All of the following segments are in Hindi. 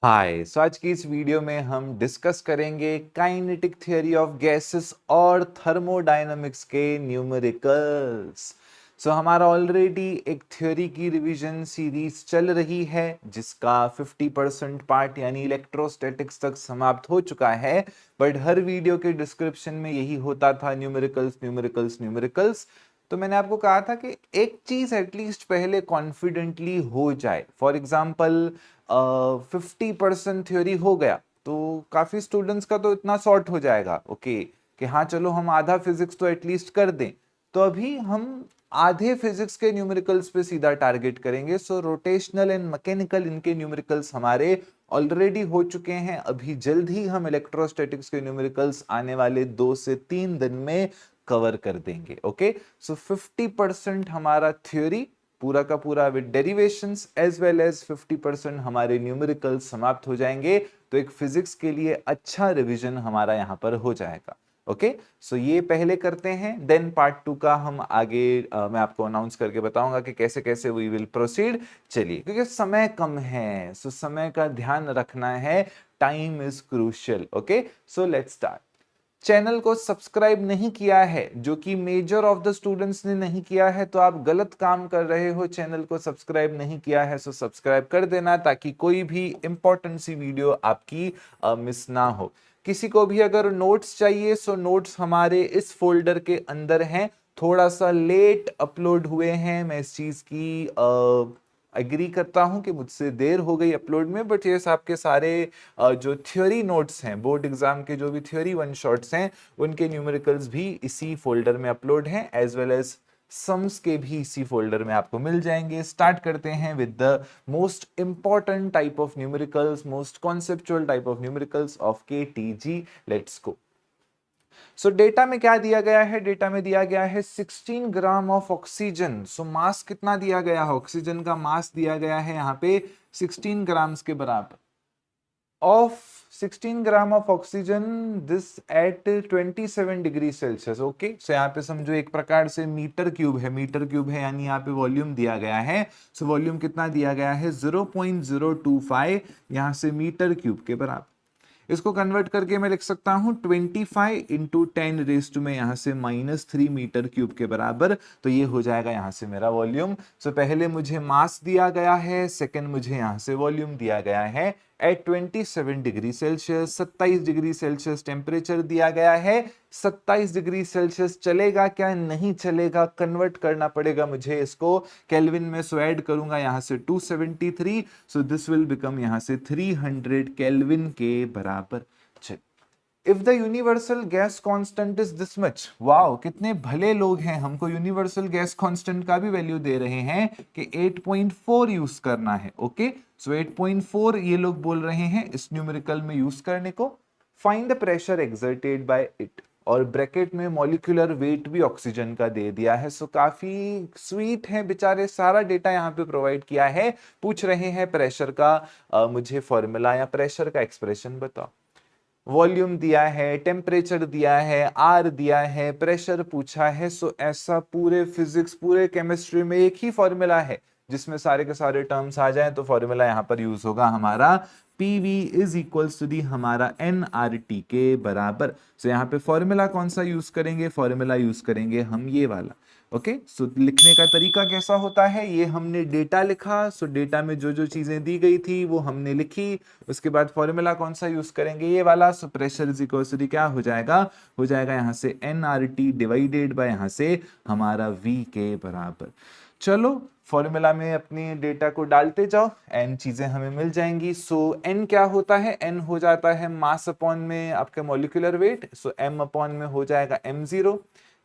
हाय आज की इस वीडियो में हम डिस्कस करेंगे काइनेटिक थ्योरी ऑफ गैसेस और थर्मोडायनामिक्स के न्यूमेरिकल्स। हमारा ऑलरेडी एक थ्योरी की रिवीजन सीरीज चल रही है जिसका 50% पार्ट यानी इलेक्ट्रोस्टैटिक्स तक समाप्त हो चुका है। बट हर वीडियो के डिस्क्रिप्शन में यही होता था, न्यूमेरिकल्स न्यूमेरिकल्स न्यूमेरिकल्स। तो मैंने आपको कहा था कि एक चीज एटलीस्ट पहले कॉन्फिडेंटली हो जाए। फॉर एग्जाम्पल 50% थ्योरी हो गया तो काफी स्टूडेंट्स का तो इतना सॉर्ट हो जाएगा ओके कि हाँ चलो हम आधा फिजिक्स तो एटलीस्ट कर दें। तो अभी हम आधे फिजिक्स के न्यूमेरिकल्स पे सीधा टारगेट करेंगे। रोटेशनल एंड मैकेनिकल इनके न्यूमेरिकल्स हमारे ऑलरेडी हो चुके हैं। अभी जल्द ही हम इलेक्ट्रोस्टैटिक्स के न्यूमेरिकल्स आने वाले 2 से 3 दिन में कवर कर देंगे। ओके 50% हमारा थ्योरी पूरा का पूरा with derivations as well as 50% हमारे न्यूमेरिकल्स समाप्त हो जाएंगे। तो एक फिजिक्स के लिए अच्छा रिवीजन हमारा यहाँ पर हो जाएगा। ओके ये पहले करते हैं, देन पार्ट 2 का हम आगे मैं आपको अनाउंस करके बताऊंगा कि कैसे कैसे वी विल प्रोसीड। चलिए क्योंकि समय कम है समय का ध्यान रखना है, time is crucial. Okay let's start. Channel को सब्सक्राइब नहीं किया है, जो कि मेजर ऑफ द स्टूडेंट्स ने नहीं किया है, तो आप गलत काम कर रहे हो। चैनल को सब्सक्राइब नहीं किया है सो सब्सक्राइब कर देना ताकि कोई भी इंपॉर्टेंट सी वीडियो आपकी मिस ना हो। किसी को भी अगर नोट्स चाहिए सो नोट्स हमारे इस फोल्डर के अंदर हैं। थोड़ा सा लेट अपलोड हुए हैं, मैं इस चीज की एग्री करता हूं कि मुझसे देर हो गई अपलोड में। बट ये आपके सारे जो थ्योरी नोट्स हैं, बोर्ड एग्जाम के जो भी थ्योरी वन शॉट्स हैं, उनके न्यूमेरिकल्स भी इसी फोल्डर में अपलोड हैं, एज वेल एज सम्स के भी इसी फोल्डर में आपको मिल जाएंगे। स्टार्ट करते हैं with the most important type of numericals, most conceptual type of numericals of KTG. Let's go. Data में क्या दिया गया है? डेटा में दिया गया है 16 ग्राम ऑफ ऑक्सीजन। मास कितना दिया गया है? ऑक्सीजन का मास दिया गया है यहाँ पे 16 ग्राम्स के बराबर। Of 16 gram of oxygen this eight 27 degree Celsius. Okay यहाँ पे समझो एक प्रकार से मीटर क्यूब है, मीटर क्यूब है यानी यहाँ पे वॉल्यूम दिया गया है। वॉल्यूम कितना दिया गया है? 0.025 यहाँ से मीटर क्यूब के बराबर। इसको कन्वर्ट करके मैं लिख सकता हूं 25 इंटू 10 में यहाँ से -3 मीटर क्यूब के बराबर। तो ये हो जाएगा यहाँ से मेरा वॉल्यूम। पहले मुझे मास दिया गया है, सेकंड मुझे यहाँ से वॉल्यूम दिया गया है at 27 degree Celsius. 27 degree Celsius temperature दिया गया है। 27 डिग्री सेल्सियस चलेगा क्या? नहीं चलेगा, कन्वर्ट करना पड़ेगा मुझे इसको केल्विन में। ऐड करूंगा यहाँ से 273, सो दिस विल बिकम यहाँ से 300 केल्विन के बराबर। चल, if the universal gas constant is this much, wow कितने भले लोग हैं, हमको यूनिवर्सल गैस कांस्टेंट का भी वैल्यू दे रहे हैं कि 8.4 यूज करना है। ओके 8.4 ये लोग बोल रहे हैं इस न्यूमेरिकल में यूज करने को। Find the pressure exerted by it, और ब्रैकेट में मॉलिक्यूलर वेट भी ऑक्सीजन का दे दिया है। काफी स्वीट है बेचारे, सारा डेटा यहाँ पे प्रोवाइड किया है। पूछ रहे हैं प्रेशर का मुझे फॉर्मूला या प्रेशर का एक्सप्रेशन बताओ। वॉल्यूम दिया है, टेम्परेचर दिया है, आर दिया है, प्रेशर पूछा है। ऐसा पूरे फिजिक्स पूरे केमिस्ट्री में एक ही फॉर्मूला है जिसमें सारे के सारे टर्म्स आ जाएं। तो फॉर्मूला यहाँ पर यूज होगा हमारा PV is equals to the हमारा nRT के बराबर। यहाँ पे फॉर्मूला कौन सा यूज करेंगे? फॉर्मूला यूज करेंगे हम ये वाला। ओके लिखने का तरीका कैसा होता है? ये हमने डेटा लिखा, डेटा में जो जो चीजें दी गई थी वो हमने लिखी। उसके बाद फॉर्मूला कौन सा यूज करेंगे? ये वाला। प्रेशर इज इक्वल टू क्या हो जाएगा? हो जाएगा यहाँ से nRT डिवाइडेड बाय यहाँ से हमारा V के बराबर। चलो फॉर्मूला में अपनी डेटा को डालते जाओ, n चीजें हमें मिल जाएंगी। n क्या होता है? n हो जाता है मास अपॉन में आपके मॉलिक्यूलर वेट। m अपॉन में हो जाएगा m0,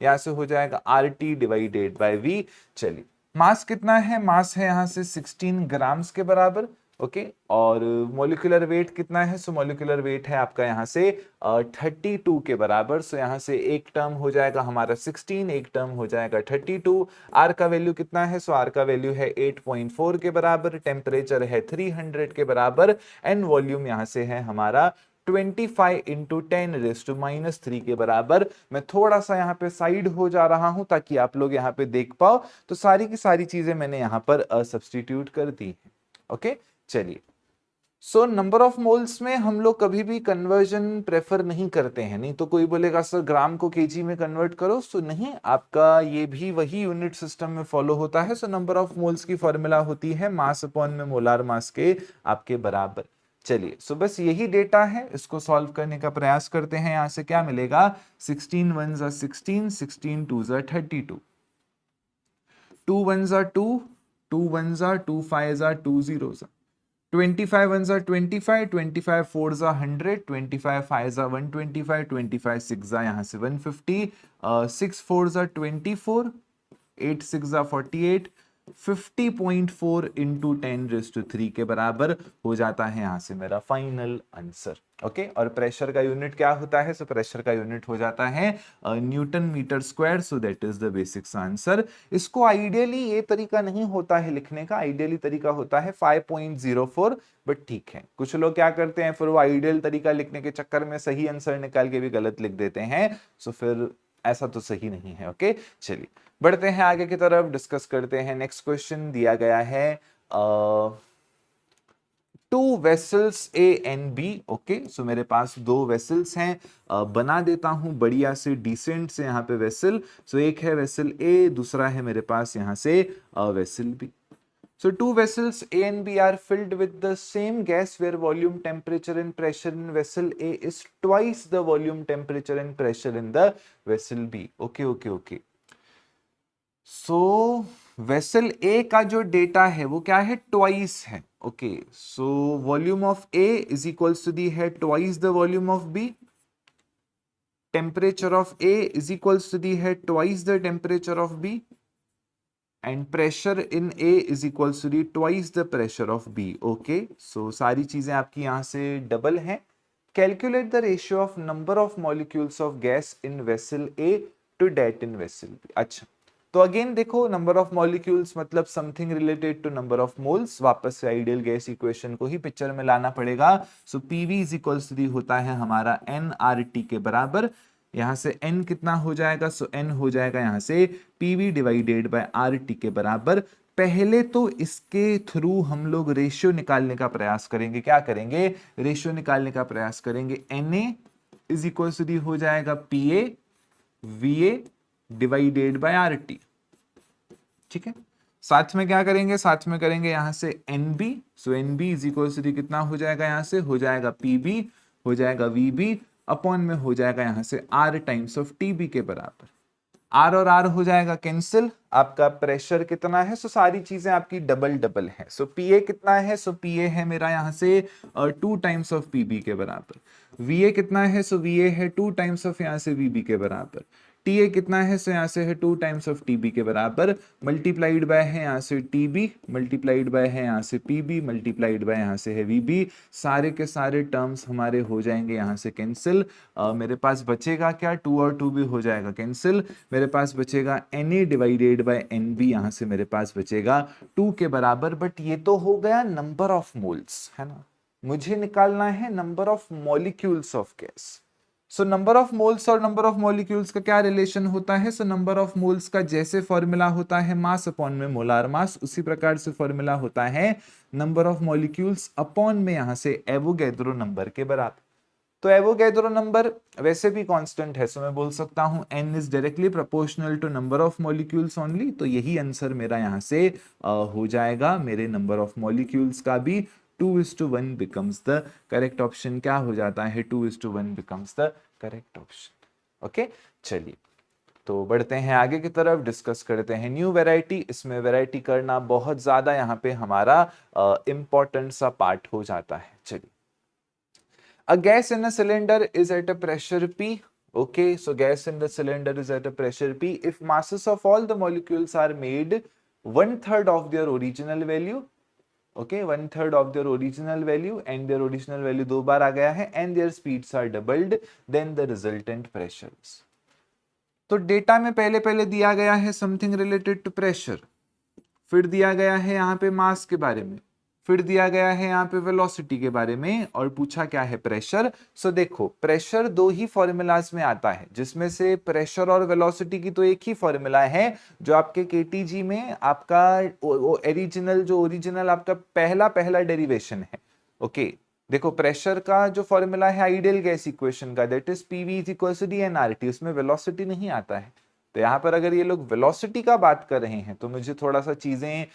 यहाँ से हो जाएगा RT डिवाइडेड बाय V। चलिए मास कितना है? मास है यहाँ से 16 ग्राम्स के बराबर। ओके और मॉलिक्यूलर वेट कितना है? मॉलिक्यूलर वेट है आपका यहाँ से 32 के बराबर। यहाँ से एक टर्म हो जाएगा हमारा 16, एक टर्म हो जाएगा 32। आर का वैल्यू कितना है? आर का वैल्यू है 8.4 के बराबर, टेम्परेचर है 300 के बराबर, एंड वॉल्यूम यहाँ से है हमारा 25 इंटू 10⁻³ के बराबर। मैं थोड़ा सा यहाँ पे साइड हो जा रहा हूं ताकि आप लोग यहाँ पे देख पाओ। तो सारी की सारी चीजें मैंने यहाँ पर सब्स्टिट्यूट कर दी है। ओके चलिए सो नंबर ऑफ मोल्स में हम लोग कभी भी कन्वर्जन प्रेफर नहीं करते हैं। नहीं तो कोई बोलेगा सर ग्राम को केजी में कन्वर्ट करो, सो नहीं, आपका ये भी वही यूनिट सिस्टम में फॉलो होता है। सो नंबर ऑफ मोल्स की फॉर्मूला होती है मास अपॉन में मोलार मास के आपके बराबर। चलिए, सो बस यही डेटा है, इसको सॉल्व करने का प्रयास करते हैं। यहां से क्या मिलेगा, 16 1 16, 16 2 32, 2 1 2, 2 1 2 5 2 0, 25 ones are 25, 25 fours are 100, 25 fives are 125, 25 six are यहाँ से 150, 6 fours are 24, 8 six are 48, 50.4 into 10⁻³ के बराबर हो जाता है यहाँ से मेरा फाइनल आंसर। ओके, और प्रेशर का यूनिट क्या होता है, सो प्रेशर का यूनिट हो जाता है newton meter square. So that is the basics answer. इसको आइडियली ये तरीका नहीं होता है लिखने का, आइडियली तरीका होता है 5.04, बट ठीक है, कुछ लोग क्या करते हैं फिर वो आइडियल तरीका लिखने के चक्कर में सही आंसर निकाल के भी गलत लिख देते हैं। सो फिर ऐसा तो सही नहीं है। ओके, चलिए बढ़ते हैं आगे की तरफ, डिस्कस करते हैं। नेक्स्ट क्वेश्चन दिया गया है two vessels A and B. Okay, so मेरे पास दो वेसल्स हैं, बना देता हूं बढ़िया से डिसेंट से यहाँ पे वेसल। सो एक है वेसल ए, दूसरा है मेरे पास यहाँ से vessel B. So two vessels A and B are filled with the same gas where volume, temperature and pressure in vessel A is twice the volume, temperature and pressure in the vessel B. Okay. So vessel A का जो डेटा है वो क्या है, twice है। Okay, so volume of A is equals to the है twice the volume of B. Temperature of A is equals to the है twice the temperature of B. And pressure in A is equals to the twice the pressure of B. Okay, so सारी चीजें आपकी यहां से डबल हैं। Calculate the ratio of number of molecules of gas in vessel A to that in vessel B. अच्छा, तो अगेन देखो, नंबर ऑफ मॉलिक्यूल्स मतलब something related to number of moles, वापस से आइडियल गैस इक्वेशन को ही पिक्चर में लाना पड़ेगा। So PV is equals to the होता है हमारा एनआरटी के बराबर। यहां से n कितना हो जाएगा, सो n हो जाएगा यहां से PV डिवाइडेड बाय RT के बराबर। पहले तो इसके थ्रू हम लोग रेशियो निकालने का प्रयास करेंगे। क्या करेंगे, रेशियो निकालने का प्रयास करेंगे। Na is equal to the हो जाएगा PA VA divided by RT। ठीक है, साथ में क्या करेंगे, साथ में करेंगे यहां से NB। So NB is equal to the कितना हो जाएगा, यहां से हो जाएगा PB, हो जाएगा VB अपॉन में हो जाएगा यहां से R टाइम्स ऑफ TB के बराबर। R और R हो जाएगा कैंसिल। आपका प्रेशर कितना है, सो सारी चीजें आपकी डबल डबल है। सो PA कितना है, सो PA है मेरा यहां से 2 टाइम्स ऑफ PB के बराबर। VA कितना है, सो VA है 2 टाइम्स ऑफ यहां से VB के बराबर। TA कितना है, सो यहां से है 2 टाइम्स ऑफ TB के बराबर, मल्टीप्लाइड बाय है यहां से TB, मल्टीप्लाइड बाय है यहां से PB, मल्टीप्लाइड बाय यहां से है VB। सारे के सारे टर्म्स हमारे हो जाएंगे यहां से कैंसिल। मेरे पास बचेगा क्या, 2 और 2 भी हो जाएगा कैंसिल। मेरे पास बचेगा Na डिवाइडेड बाय NB, यहां से मेरे पास बचेगा 2 के बराबर। बट ये तो हो गया नंबर ऑफ मोल्स, है ना, मुझे निकालना है number of molecules of gas. So number of moles और नंबर ऑफ मॉलिक्यूल्स का क्या रिलेशन होता है, सो नंबर ऑफ मोल्स का जैसे फॉर्मूला होता है मास अपॉन में मोलार मास, उसी प्रकार से फॉर्मूला होता है नंबर ऑफ मॉलिक्यूल्स अपॉन में यहां से एवोगैड्रो नंबर के बराबर। तो एवोगैड्रो नंबर वैसे भी कांस्टेंट है, सो मैं बोल सकता हूं n is directly proportional to number of molecules only. तो यही आंसर मेरा यहां से हो जाएगा। मेरे नंबर ऑफ मॉलिक्यूल्स का भी 2:1 बिकम्स द करेक्ट ऑप्शन। क्या हो जाता है, 2:1 becomes the correct option. Okay, चलिए तो बढ़ते हैं आगे की तरफ, डिस्कस करते हैं न्यू वैरायटी। इसमें वैरायटी करना बहुत ज्यादा यहाँ पे हमारा इंपॉर्टेंट सा पार्ट हो जाता है। चलिए, a gas in a cylinder is at a pressure P. Okay, so gas in the cylinder is at a pressure P. If masses of all the molecules are made 1/3 of their original value, okay, 1/3 of their original value, and their original value दो बार आ गया है, and their speeds are doubled, then the resultant pressures. तो डेटा में पहले पहले दिया गया है समथिंग रिलेटेड टू प्रेशर, फिर दिया गया है यहाँ पे मास के बारे में, फिर दिया गया है यहाँ पे वेलोसिटी के बारे में, और पूछा क्या है, प्रेशर। सो देखो, प्रेशर दो ही फॉर्मूलाज में आता है, जिसमें से प्रेशर और वेलोसिटी की तो एक ही फॉर्मूला है जो आपके केटीजी में आपका ओरिजिनल आपका पहला डेरिवेशन है। ओके देखो प्रेशर का जो फॉर्मूला है आइडियल गैस इक्वेशन का, that is PV is equal to the n R T, उसमें वेलोसिटी नहीं आता है। तो यहाँ पर अगर ये लोग वेलोसिटी का बात कर रहे हैं तो मुझे थोड़ा सा चीजें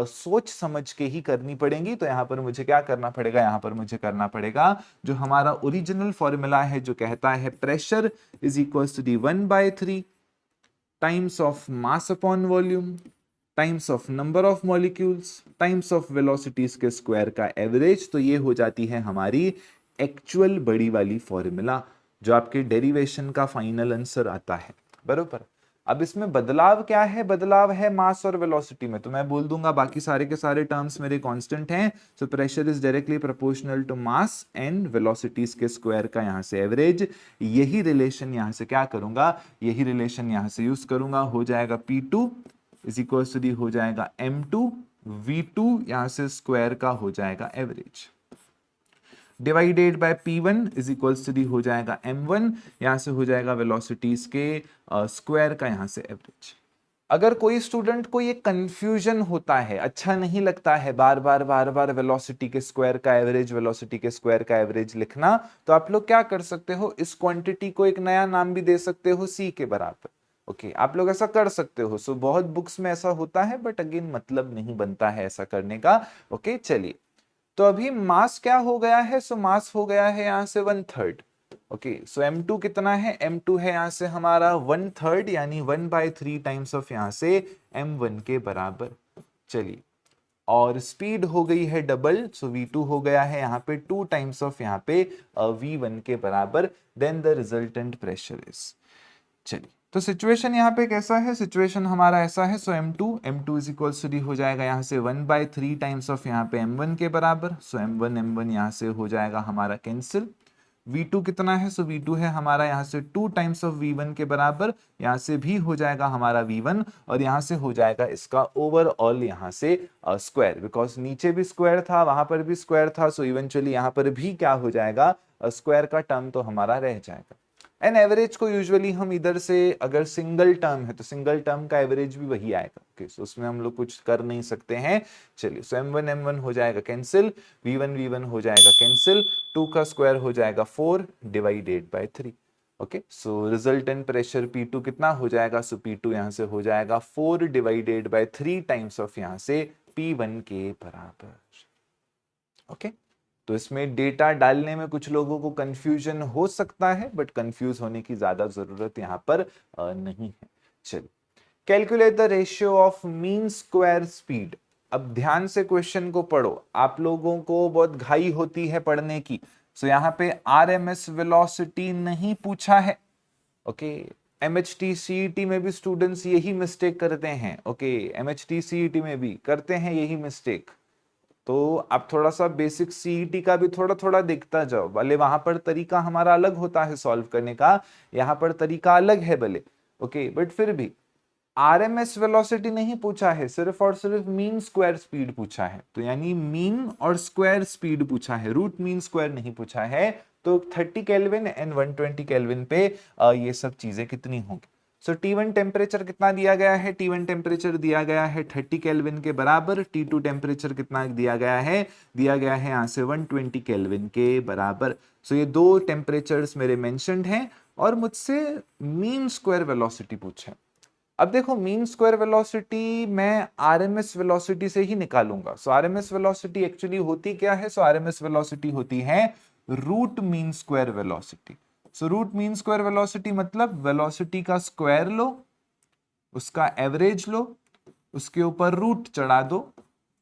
सोच समझ के ही करनी पड़ेंगी। तो यहाँ पर मुझे क्या करना पड़ेगा, यहाँ पर मुझे करना पड़ेगा जो हमारा ओरिजिनल फॉर्मूला है जो कहता है pressure is equal to the 1/3 times of mass upon volume times of number of molecules times of velocities के स्क्वायर का एवरेज। तो ये हो जाती है हमारी एक्चुअल बड़ी वाली फॉर्मूला जो आपके डेरिवेशन का फाइनल आंसर आता है, बरोबर। अब इसमें बदलाव क्या है, बदलाव है मास और वेलोसिटी में। तो मैं बोल दूंगा बाकी सारे के सारे टर्म्स मेरे कांस्टेंट हैं। So pressure is directly proportional to mass and velocities के स्क्वायर का यहाँ से एवरेज। यही रिलेशन यहाँ से क्या करूंगा, यही रिलेशन यहाँ से यूज करूंगा, हो जाएगा P2 is equal to the हो जाएगा M2 V2 यहां से स्क्वायर का हो जाएगा average divided by P1 is equal to the हो जाएगा M1 यहां से हो जाएगा वेलोसिटीज के स्क्वायर का यहां से एवरेज। अगर कोई स्टूडेंट को ये कंफ्यूजन होता है, अच्छा नहीं लगता है बार बार वेलोसिटी के स्क्वायर का एवरेज, वेलोसिटी के स्क्वायर का एवरेज लिखना, तो आप लोग क्या कर सकते हो, इस क्वांटिटी को एक नया नाम भी दे सकते हो, C के बराबर। ओके आप लोग ऐसा कर सकते हो। सो बहुत बुक्स में ऐसा होता है बट अगेन मतलब नहीं बनता है ऐसा करने का। ओके चलिए, तो अभी मास क्या हो गया है, सो मास हो गया है यहां से 1/3। ओके सो M2 कितना है, M2 है यहां से हमारा 1/3 यानी 1/3 टाइम्स ऑफ यहां से M1 के बराबर। चलिए और स्पीड हो गई है डबल, सो V2 हो गया है यहाँ पे 2 टाइम्स ऑफ यहाँ पे V1 के बराबर। Then the resultant pressure is, चलिए तो सिचुएशन यहाँ पे कैसा है, सिचुएशन हमारा ऐसा है। So M2 is equal to the हो जाएगा यहाँ से 1/3 टाइम्स ऑफ यहाँ पे M1 के बराबर। सो M1 यहाँ से हो जाएगा हमारा कैंसिल। V2 कितना है, सो V2 है हमारा यहाँ से 2 टाइम्स ऑफ V1 के बराबर, यहाँ से भी हो जाएगा हमारा V1 और यहाँ से हो जाएगा इसका ओवरऑल यहाँ से स्क्वायर, बिकॉज नीचे भी स्क्वायर था वहां पर भी स्क्वायर था। सो इवेंचुअली यहाँ पर भी क्या हो जाएगा, स्क्वायर का टर्म तो हमारा रह जाएगा। एंड एवरेज को यूजुअली हम इधर से अगर सिंगल टर्म है तो सिंगल टर्म का एवरेज भी वही आएगा। ओके सो उसमें हम लोग कुछ कर नहीं सकते हैं। चलिए सो M1 हो जाएगा कैंसिल, V1 हो जाएगा कैंसिल, 2 का स्क्वायर हो जाएगा 4 divided by 3। Okay so resultant pressure P2 कितना हो जाएगा, सो P2 यहां से हो जाएगा 4 डिवाइडेड बाय 3 टाइम्स ऑफ यहां से P1 के बराबर। ओके तो इसमें डेटा डालने में कुछ लोगों को कंफ्यूजन हो सकता है बट कंफ्यूज होने की ज्यादा जरूरत यहां पर नहीं है। चलिए calculate the ratio of mean square speed. अब ध्यान से क्वेश्चन को पढ़ो, आप लोगों को बहुत घाई होती है पढ़ने की। सो यहाँ पे RMS वेलोसिटी नहीं पूछा है। ओके MHT CET में भी स्टूडेंट्स यही मिस्टेक करते हैं। ओके MHT CET में भी करते हैं यही मिस्टेक। तो आप थोड़ा सा बेसिक सीईटी का भी थोड़ा थोड़ा देखता जाओ, भले वहां पर तरीका हमारा अलग होता है सॉल्व करने का, यहाँ पर तरीका अलग है भले। ओके बट फिर भी RMS वेलोसिटी नहीं पूछा है, सिर्फ और सिर्फ मीन स्क्वायर स्पीड पूछा है। तो यानी मीन और स्क्वायर स्पीड पूछा है, रूट मीन स्क्वायर नहीं पूछा है। तो 30 केल्विन एंड 120 केल्विन पे ये सब चीजें कितनी होंगी। सो T1 टेम्परेचर कितना दिया गया है, T1 टेम्परेचर दिया गया है 30 केल्विन के बराबर। T2 टेम्परेचर कितना दिया गया है, दिया गया है यहाँ से 120 केल्विन के बराबर। सो ये दो टेम्परेचर्स मेरे मेंशन्ड हैं और मुझसे मीन स्क्वायर वेलोसिटी पूछे। अब देखो मीन स्क्वायर वेलोसिटी मैं RMS वेलोसिटी से ही निकालूंगा। सो RMS वेलोसिटी एक्चुअली होती क्या है, सो RMS वेलोसिटी होती है root mean square velocity. So root mean square velocity मतलब वेलोसिटी का स्क्वायर लो, उसका एवरेज लो, उसके ऊपर रूट चढ़ा दो,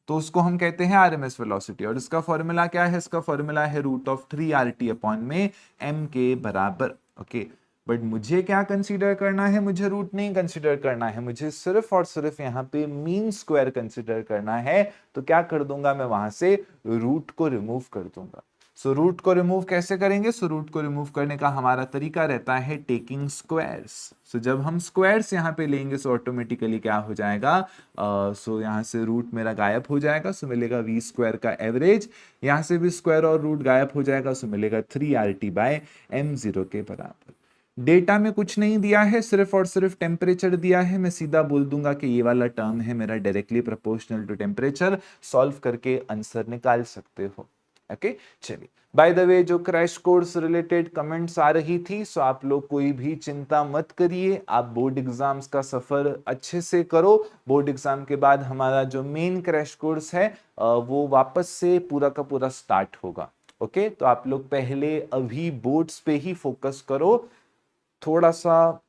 तो उसको हम कहते हैं RMS वेलोसिटी। और इसका फॉर्मूला क्या है, इसका फॉर्मूला है √3RT अपॉन में m के बराबर। ओके बट मुझे क्या कंसीडर करना है, मुझे रूट नहीं कंसीडर करना है, मुझे सिर्फ और सिर्फ यहाँ पे मीन स्क्वायर कंसीडर करना है। तो क्या कर दूंगा मैं, वहां से रूट को रिमूव कर दूंगा। सो रूट को रिमूव कैसे करेंगे, सो रूट को रिमूव करने का हमारा तरीका रहता है टेकिंग स्क्वायर्स। सो जब हम स्क्वायर्स यहाँ पे लेंगे सो ऑटोमेटिकली क्या हो जाएगा, सो यहाँ से रूट मेरा गायब हो जाएगा, सो मिलेगा V स्क्वायर का एवरेज। यहाँ से भी स्क्वायर और रूट गायब हो जाएगा, सो मिलेगा 3RT बाय M0 के बराबर। डेटा में कुछ नहीं दिया है, सिर्फ और सिर्फ टेम्परेचर दिया है। मैं सीधा बोल दूंगा कि ये वाला टर्म है मेरा directly proportional to temperature. Solve करके आंसर निकाल सकते हो। ओके चलिए, बाय द वे जो क्रैश कोर्स रिलेटेड कमेंट्स आ रही थी, सो आप लोग कोई भी चिंता मत करिए, आप बोर्ड एग्जाम्स का सफर अच्छे से करो। बोर्ड एग्जाम के बाद हमारा जो मेन क्रैश कोर्स है वो वापस से पूरा का पूरा स्टार्ट होगा। ओके तो आप लोग पहले अभी बोर्ड्स पे ही फोकस करो, थोड़ा सा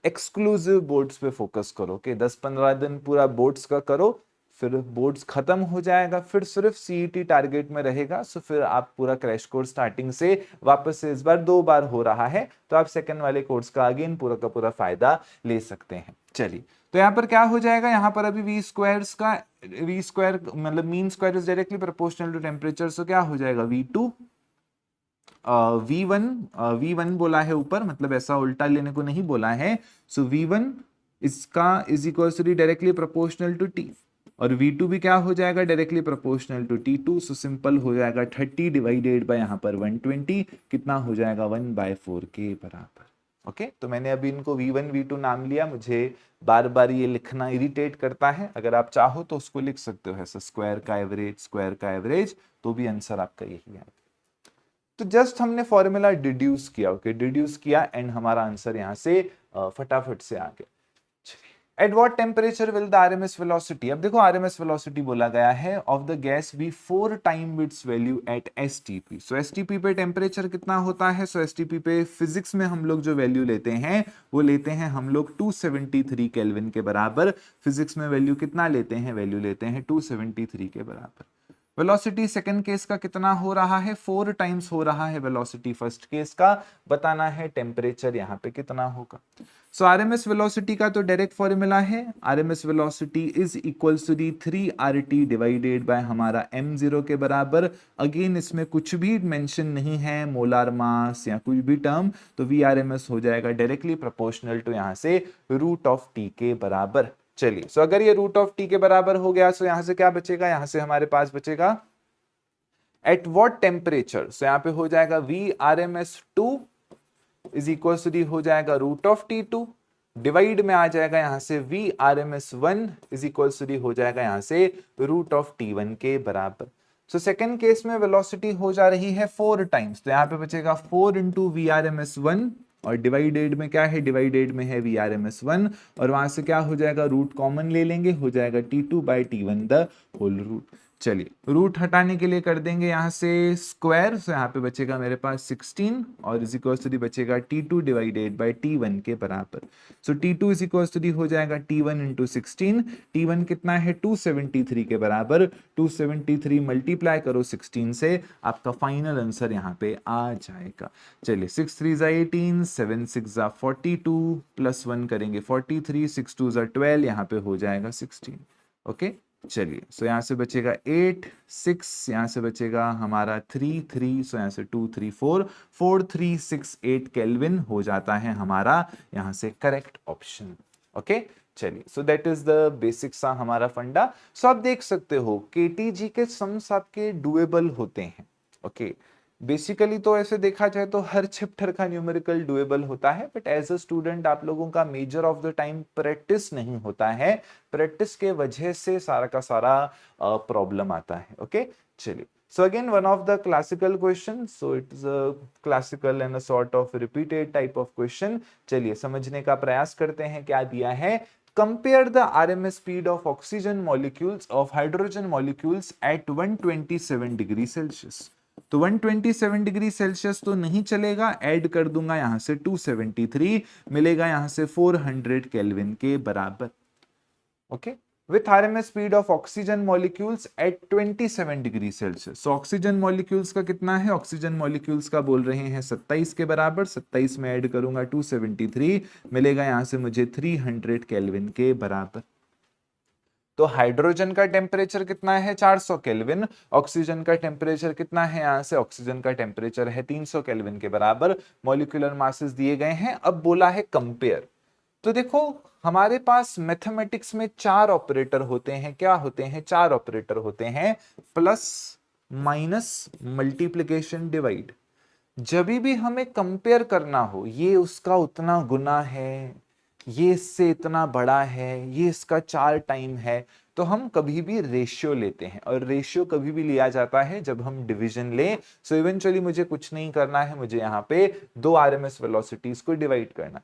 एक्सक्लूसिव बोर्ड्स पे फोकस करो। ओके 10-15 दिन पूरा बोर्ड्स का करो, फिर बोर्ड्स खत्म हो जाएगा, फिर सिर्फ सीईटी टारगेट में रहेगा। सो फिर आप पूरा क्रैश कोर्स स्टार्टिंग से वापस से, इस बार 2 बार हो रहा है तो आप सेकंड वाले कोर्स का अगेन पूरा का पूरा फायदा ले सकते हैं। चलिए तो यहाँ पर क्या हो जाएगा, यहाँ पर अभी वी स्क्वायर्स का वी स्क्वायर मतलब mean square is directly proportional to temperature, so क्या हो जाएगा V2 V1 बोला है ऊपर, मतलब ऐसा उल्टा लेने को नहीं बोला है। सो V1 इसका is equal to directly proportional to T, और V2 भी क्या हो जाएगा, directly proportional to T2। So simple हो जाएगा 30 डिवाइडेड बाय यहाँ पर 120, कितना हो जाएगा 1/4 के बराबर। ओके तो मैंने अभी इनको V1 V2 नाम लिया, मुझे बार बार ये लिखना इरिटेट करता है, अगर आप चाहो तो उसको लिख सकते हो ऐसा स्क्वायर का एवरेज, तो भी आंसर आपका यही आएगा। तो जस्ट हमने फॉर्मूला डिड्यूस किया, ओके डिड्यूस किया एंड हमारा आंसर यहां से फटाफट से आ गया। At what temperature will the RMS velocity, अब देखो आरएमएस वेलोसिटी बोला गया है of the gas be 4 time its value at STP. So STP पे टेम्परेचर कितना होता है, सो एसटीपी पे फिजिक्स में हम लोग जो वैल्यू लेते हैं वो लेते हैं हम लोग 273 केल्विन के बराबर। फिजिक्स में वैल्यू कितना लेते हैं, वैल्यू लेते हैं 273 के बराबर। वेलोसिटी सेकंड केस का कितना हो रहा है, 4 टाइम्स हो रहा है वेलोसिटी फर्स्ट केस का, बताना है टेम्परेचर यहाँ पे कितना होगा। सो आरएमएस वेलोसिटी का तो डायरेक्ट फॉर्मूला है, RMS velocity is equals to the 3RT divided by हमारा m0 के बराबर। अगेन इसमें कुछ भी मेंशन नहीं है मोलार मास या कुछ भी टर्म, तो Vrms हो जाएगा डायरेक्टली प्रोपोर्शनल टू यहाँ से √T के बराबर। चलिए सो अगर ये √T के बराबर हो गया, सो यहां से क्या बचेगा, यहां से हमारे पास बचेगा एट व्हाट टेम्परेचर, सो यहां पे हो जाएगा Vrms2 इज इक्वल टू हो जाएगा √T2, डिवाइड में आ जाएगा यहां से Vrms1 इज इक्वल टू हो जाएगा यहां से √T1 के बराबर। सो सेकंड केस में वेलोसिटी हो जा रही है 4 टाइम्स, तो यहां पे बचेगा 4 इंटू Vrms1, और डिवाइडेड में क्या है, डिवाइडेड में है Vrms1, और वहां से क्या हो जाएगा रूट कॉमन ले लेंगे, हो जाएगा T2/T1 द होल रूट। चलिए रूट हटाने के लिए कर देंगे यहाँ से स्क्वायर, सो यहाँ पे बचेगा मेरे पास 16 और इज इक्वल टू बचेगा T2 डिवाइडेड बाय T1 के बराबर। सो T2 इज इक्वल टू हो जाएगा T1 इंटू 16, T1 कितना है 273 के बराबर, 273 मल्टीप्लाई करो 16 से, आपका फाइनल आंसर यहाँ पे आ जाएगा। चलिए 6 3 18, 7 6 42, प्लस 1 करेंगे 43, 6 2 12, यहाँ पे हो जाएगा 16। ओके चलिए सो यहाँ से बचेगा 8 6, यहाँ से बचेगा हमारा 3 3, सो यहाँ से 2 3 4 4 3 6 8 केल्विन हो जाता है हमारा यहाँ से करेक्ट ऑप्शन। ओके चलिए सो दैट इज द बेसिक सा हमारा फंडा। सो आप देख सकते हो केटीजी के सम्स आपके डुएबल होते हैं। ओके बेसिकली तो ऐसे देखा जाए तो हर चैप्टर का न्यूमेरिकल डुएबल होता है, बट एज अ स्टूडेंट आप लोगों का measure of the time practice नहीं होता है, प्रैक्टिस के वजह से सारा का सारा प्रॉब्लम आता है। ओके चलिए so again one of the classical questions, so it is a classical and a sort of repeated type of question। चलिए समझने का प्रयास करते हैं, क्या दिया है, compare the RMS speed of oxygen molecules of hydrogen molecules at 127 degree Celsius. तो 127 डिग्री सेल्सियस तो नहीं चलेगा, ऐड कर दूंगा यहां से 273, मिलेगा यहां से 400 केल्विन के बराबर। Okay with RMS speed of oxygen molecules at 27 degree Celsius. So oxygen molecules का कितना है, ऑक्सीजन मॉलिक्यूल्स का बोल रहे हैं 27 के बराबर, 27 में ऐड करूंगा 273, मिलेगा यहां से मुझे 300 केल्विन के बराबर। तो हाइड्रोजन का टेम्परेचर कितना है 400 केल्विन, ऑक्सीजन का टेम्परेचर कितना है, यहां से ऑक्सीजन का टेम्परेचर है 300 केल्विन के बराबर, मॉलिक्यूलर मासेस दिए गए हैं। अब बोला है कंपेयर, तो देखो हमारे पास मैथमेटिक्स में 4 ऑपरेटर होते हैं, क्या होते हैं, 4 ऑपरेटर होते हैं, प्लस माइनस मल्टीप्लिकेशन डिवाइड। जब भी हमें कंपेयर करना हो, ये उसका उतना गुना है, ये इससे इतना बड़ा है, ये इसका 4 टाइम है, तो हम कभी भी रेशियो लेते हैं, और रेशियो कभी भी लिया जाता है जब हम डिवीजन लें। सो इवेंचुअली मुझे कुछ नहीं करना है, मुझे यहाँ पे दो आरएमएस वेलोसिटीज को डिवाइड करना।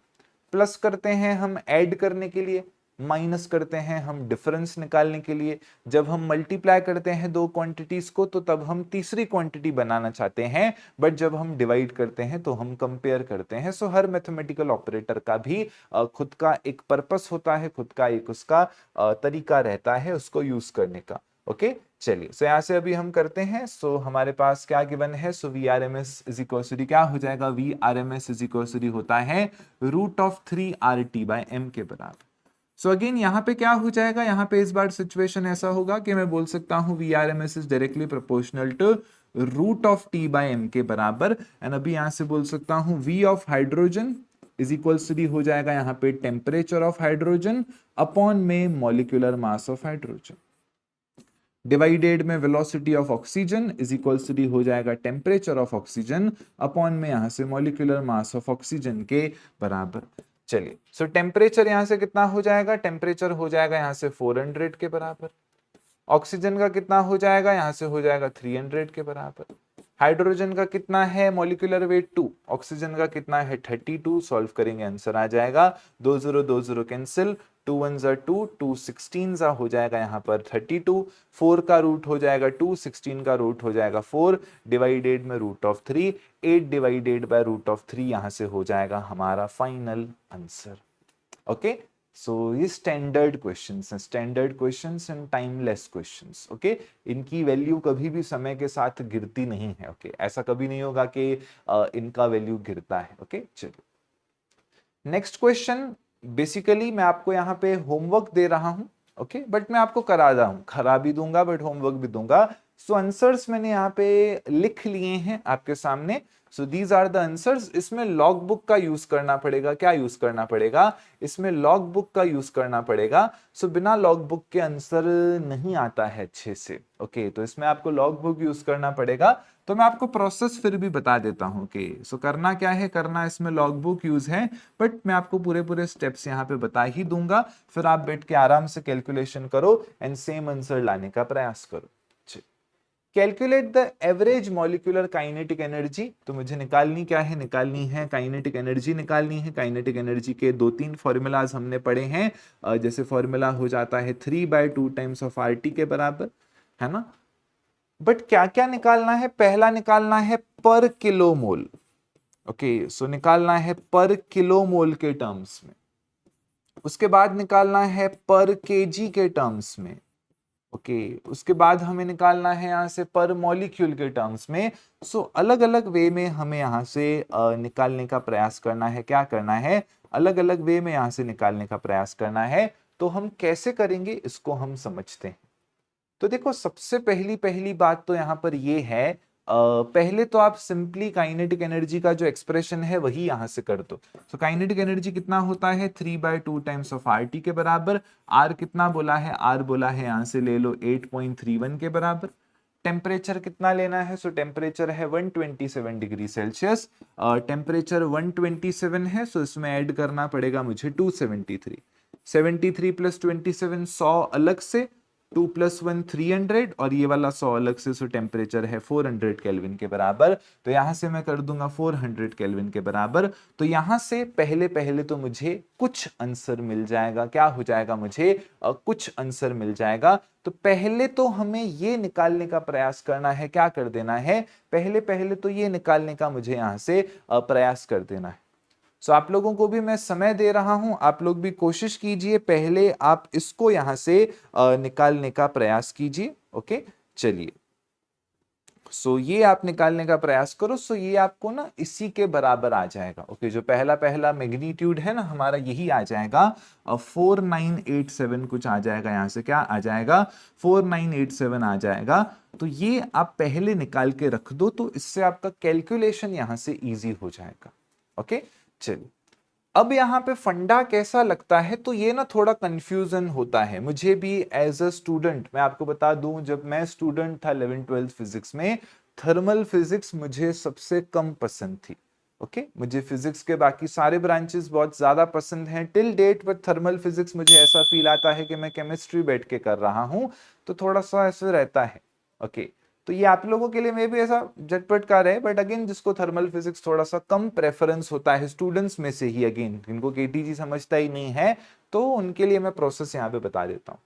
प्लस करते हैं हम ऐड करने के लिए, माइनस करते हैं हम डिफरेंस निकालने के लिए। जब हम मल्टीप्लाई करते हैं दो क्वांटिटीज को तो तब हम तीसरी क्वांटिटी बनाना चाहते हैं, बट जब हम डिवाइड करते हैं तो हम कंपेयर करते हैं। सो हर मैथमेटिकल ऑपरेटर का भी खुद का एक पर्पस होता है, खुद का एक उसका तरीका रहता है उसको यूज करने का। ओके चलिए, सो यहां से अभी हम करते हैं। सो हमारे पास क्या गिवन है, so V R M S is equal to क्या हो जाएगा, V R M S is equal to होता है √3RT/m के बराबर। सो अगेन यहाँ पे क्या हो जाएगा, यहाँ पे इस बार सिचुएशन ऐसा होगा कि मैं बोल सकता हूँ V R M S is directly proportional to √T/m के बराबर। एंड अभी यहाँ से बोल सकता हूँ V of hydrogen is equals to हो जाएगा यहाँ पे टेम्परेचर ऑफ हाइड्रोजन अपॉन में molecular mass of hydrogen, divided में velocity of oxygen is equals to हो जाएगा टेम्परेचर ऑफ ऑक्सीजन अपॉन में यहां से मॉलिक्यूलर मास ऑफ ऑक्सीजन के बराबर। चलिए, सो टेम्परेचर यहां से कितना हो जाएगा, टेम्परेचर हो जाएगा यहां से 400 के बराबर। ऑक्सीजन का कितना हो जाएगा, यहां से हो जाएगा 300 के बराबर। हाइड्रोजन का कितना है मॉलिक्यूलर वेट 2, ऑक्सीजन का कितना है 32। सॉल्व करेंगे आंसर आ जाएगा 2 0 2 0 कैंसिल, 2 1 2, 2 16 हो जाएगा यहाँ पर 32। 4 का रूट हो जाएगा 2, 16 का रूट हो जाएगा 4, डिवाइडेड में √3, 8 डिवाइडेड बाय √3 यहाँ से हो जाएगा हमारा फाइनल आंसर। ओके, सो ये स्टैंडर्ड क्वेश्चंस हैं, standard questions and timeless questions. Okay, इनकी वैल्यू कभी भी समय के साथ गिरती नहीं है। ओके, ऐसा कभी नहीं होगा कि इनका वैल्यू गिरता है। ओके चलिए, नेक्स्ट क्वेश्चन। बेसिकली मैं आपको यहाँ पे होमवर्क दे रहा हूँ, ओके, बट मैं आपको करा रहा हूँ, करा भी दूंगा बट होमवर्क भी दूंगा। सो आंसर्स मैंने यहाँ पे लिख लिए हैं आपके सामने। So these are the answers. इसमें लॉग बुक का यूज करना पड़ेगा। क्या यूज करना पड़ेगा, इसमें लॉग बुक का यूज करना पड़ेगा। सो बिना लॉग बुक के आंसर नहीं आता है अच्छे से। ओके, तो इसमें आपको लॉग बुक यूज करना पड़ेगा। तो मैं आपको प्रोसेस फिर भी बता देता हूँ कि सो करना क्या है, करना इसमें लॉग बुक यूज है, बट मैं आपको पूरे पूरे स्टेप्स यहाँ पे बता ही दूंगा। फिर आप बैठ के आराम से कैलकुलेशन करो एंड सेम आंसर लाने का प्रयास करो। Calculate the average molecular kinetic energy. तो मुझे निकालनी क्या है, निकालनी है काइनेटिक एनर्जी, निकालनी है। काइनेटिक एनर्जी के 2-3 फॉर्मूलाज हमने पढ़े हैं। जैसे फॉर्मूला हो जाता है 3/2 टाइम्स ऑफ RT के बराबर, है ना। बट क्या क्या निकालना है, पहला निकालना है पर किलो मोल। ओके, सो निकालना है पर किलो मोल के टर्म्स में। उसके बाद निकालना है पर केजी के टर्म्स में। ओके, उसके बाद हमें निकालना है यहाँ से पर मॉलिक्यूल के टर्म्स में। सो अलग अलग वे में हमें यहाँ से निकालने का प्रयास करना है। क्या करना है, अलग अलग वे में यहाँ से निकालने का प्रयास करना है। तो हम कैसे करेंगे इसको हम समझते हैं। तो देखो, सबसे पहली पहली बात तो यहाँ पर ये है, पहले तो आप सिंपली काइनेटिक एनर्जी का जो एक्सप्रेशन है वही यहां से कर दो। तो काइनेटिक एनर्जी कितना होता है 3/2 टाइम्स ऑफ RT के बराबर। R कितना बोला है, R बोला है यहां से ले लो 8.31 के बराबर। टेम्परेचर कितना लेना है, सो टेम्परेचर है 127 डिग्री सेल्सियस। टेम्परेचर 127 है, सो इसमें ऐड करना पड़ेगा मुझे 273। 73 + 27 100 अलग से, 2 + 1 300 और ये वाला 100 अलग से। सो टेम्परेचर है 400 केल्विन के बराबर। तो यहां से मैं कर दूंगा 400 केल्विन के बराबर। तो यहां से पहले पहले तो मुझे कुछ आंसर मिल जाएगा। क्या हो जाएगा, मुझे कुछ आंसर मिल जाएगा। तो पहले तो हमें ये निकालने का प्रयास करना है, क्या कर देना है, पहले पहले तो ये निकालने का मुझे यहां से प्रयास कर देना है। सो आप लोगों को भी मैं समय दे रहा हूं, आप लोग भी कोशिश कीजिए, पहले आप इसको यहां से निकालने का प्रयास कीजिए। ओके चलिए, सो ये आप निकालने का प्रयास करो। सो ये आपको ना इसी के बराबर आ जाएगा। ओके, जो पहला पहला मैग्नीट्यूड है ना हमारा, यही आ जाएगा 4987 कुछ आ जाएगा। यहां से क्या आ जाएगा, 4987 आ जाएगा। तो ये आप पहले निकाल के रख दो, तो इससे आपका कैलकुलेशन यहां से इजी हो जाएगा। ओके चलिए, अब यहाँ पे फंडा कैसा लगता है, तो ये ना थोड़ा कंफ्यूजन होता है मुझे भी एज अ स्टूडेंट। मैं आपको बता दूं, जब मैं स्टूडेंट था 11th 12th फिजिक्स में, थर्मल फिजिक्स मुझे सबसे कम पसंद थी। ओके मुझे फिजिक्स के बाकी सारे ब्रांचेस बहुत ज्यादा पसंद हैं till date, but thermal physics मुझे ऐसा फील आता है कि मैं केमिस्ट्री बैठ के कर रहा हूं, तो थोड़ा सा ऐसा रहता है। ओके तो ये आप लोगों के लिए मे भी ऐसा झटपट का रहे, बट अगेन जिसको थर्मल फिजिक्स थोड़ा सा कम प्रेफरेंस होता है स्टूडेंट्स में से ही, अगेन जिनको केटीजी समझता ही नहीं है, तो उनके लिए मैं प्रोसेस यहाँ पे बता देता हूँ।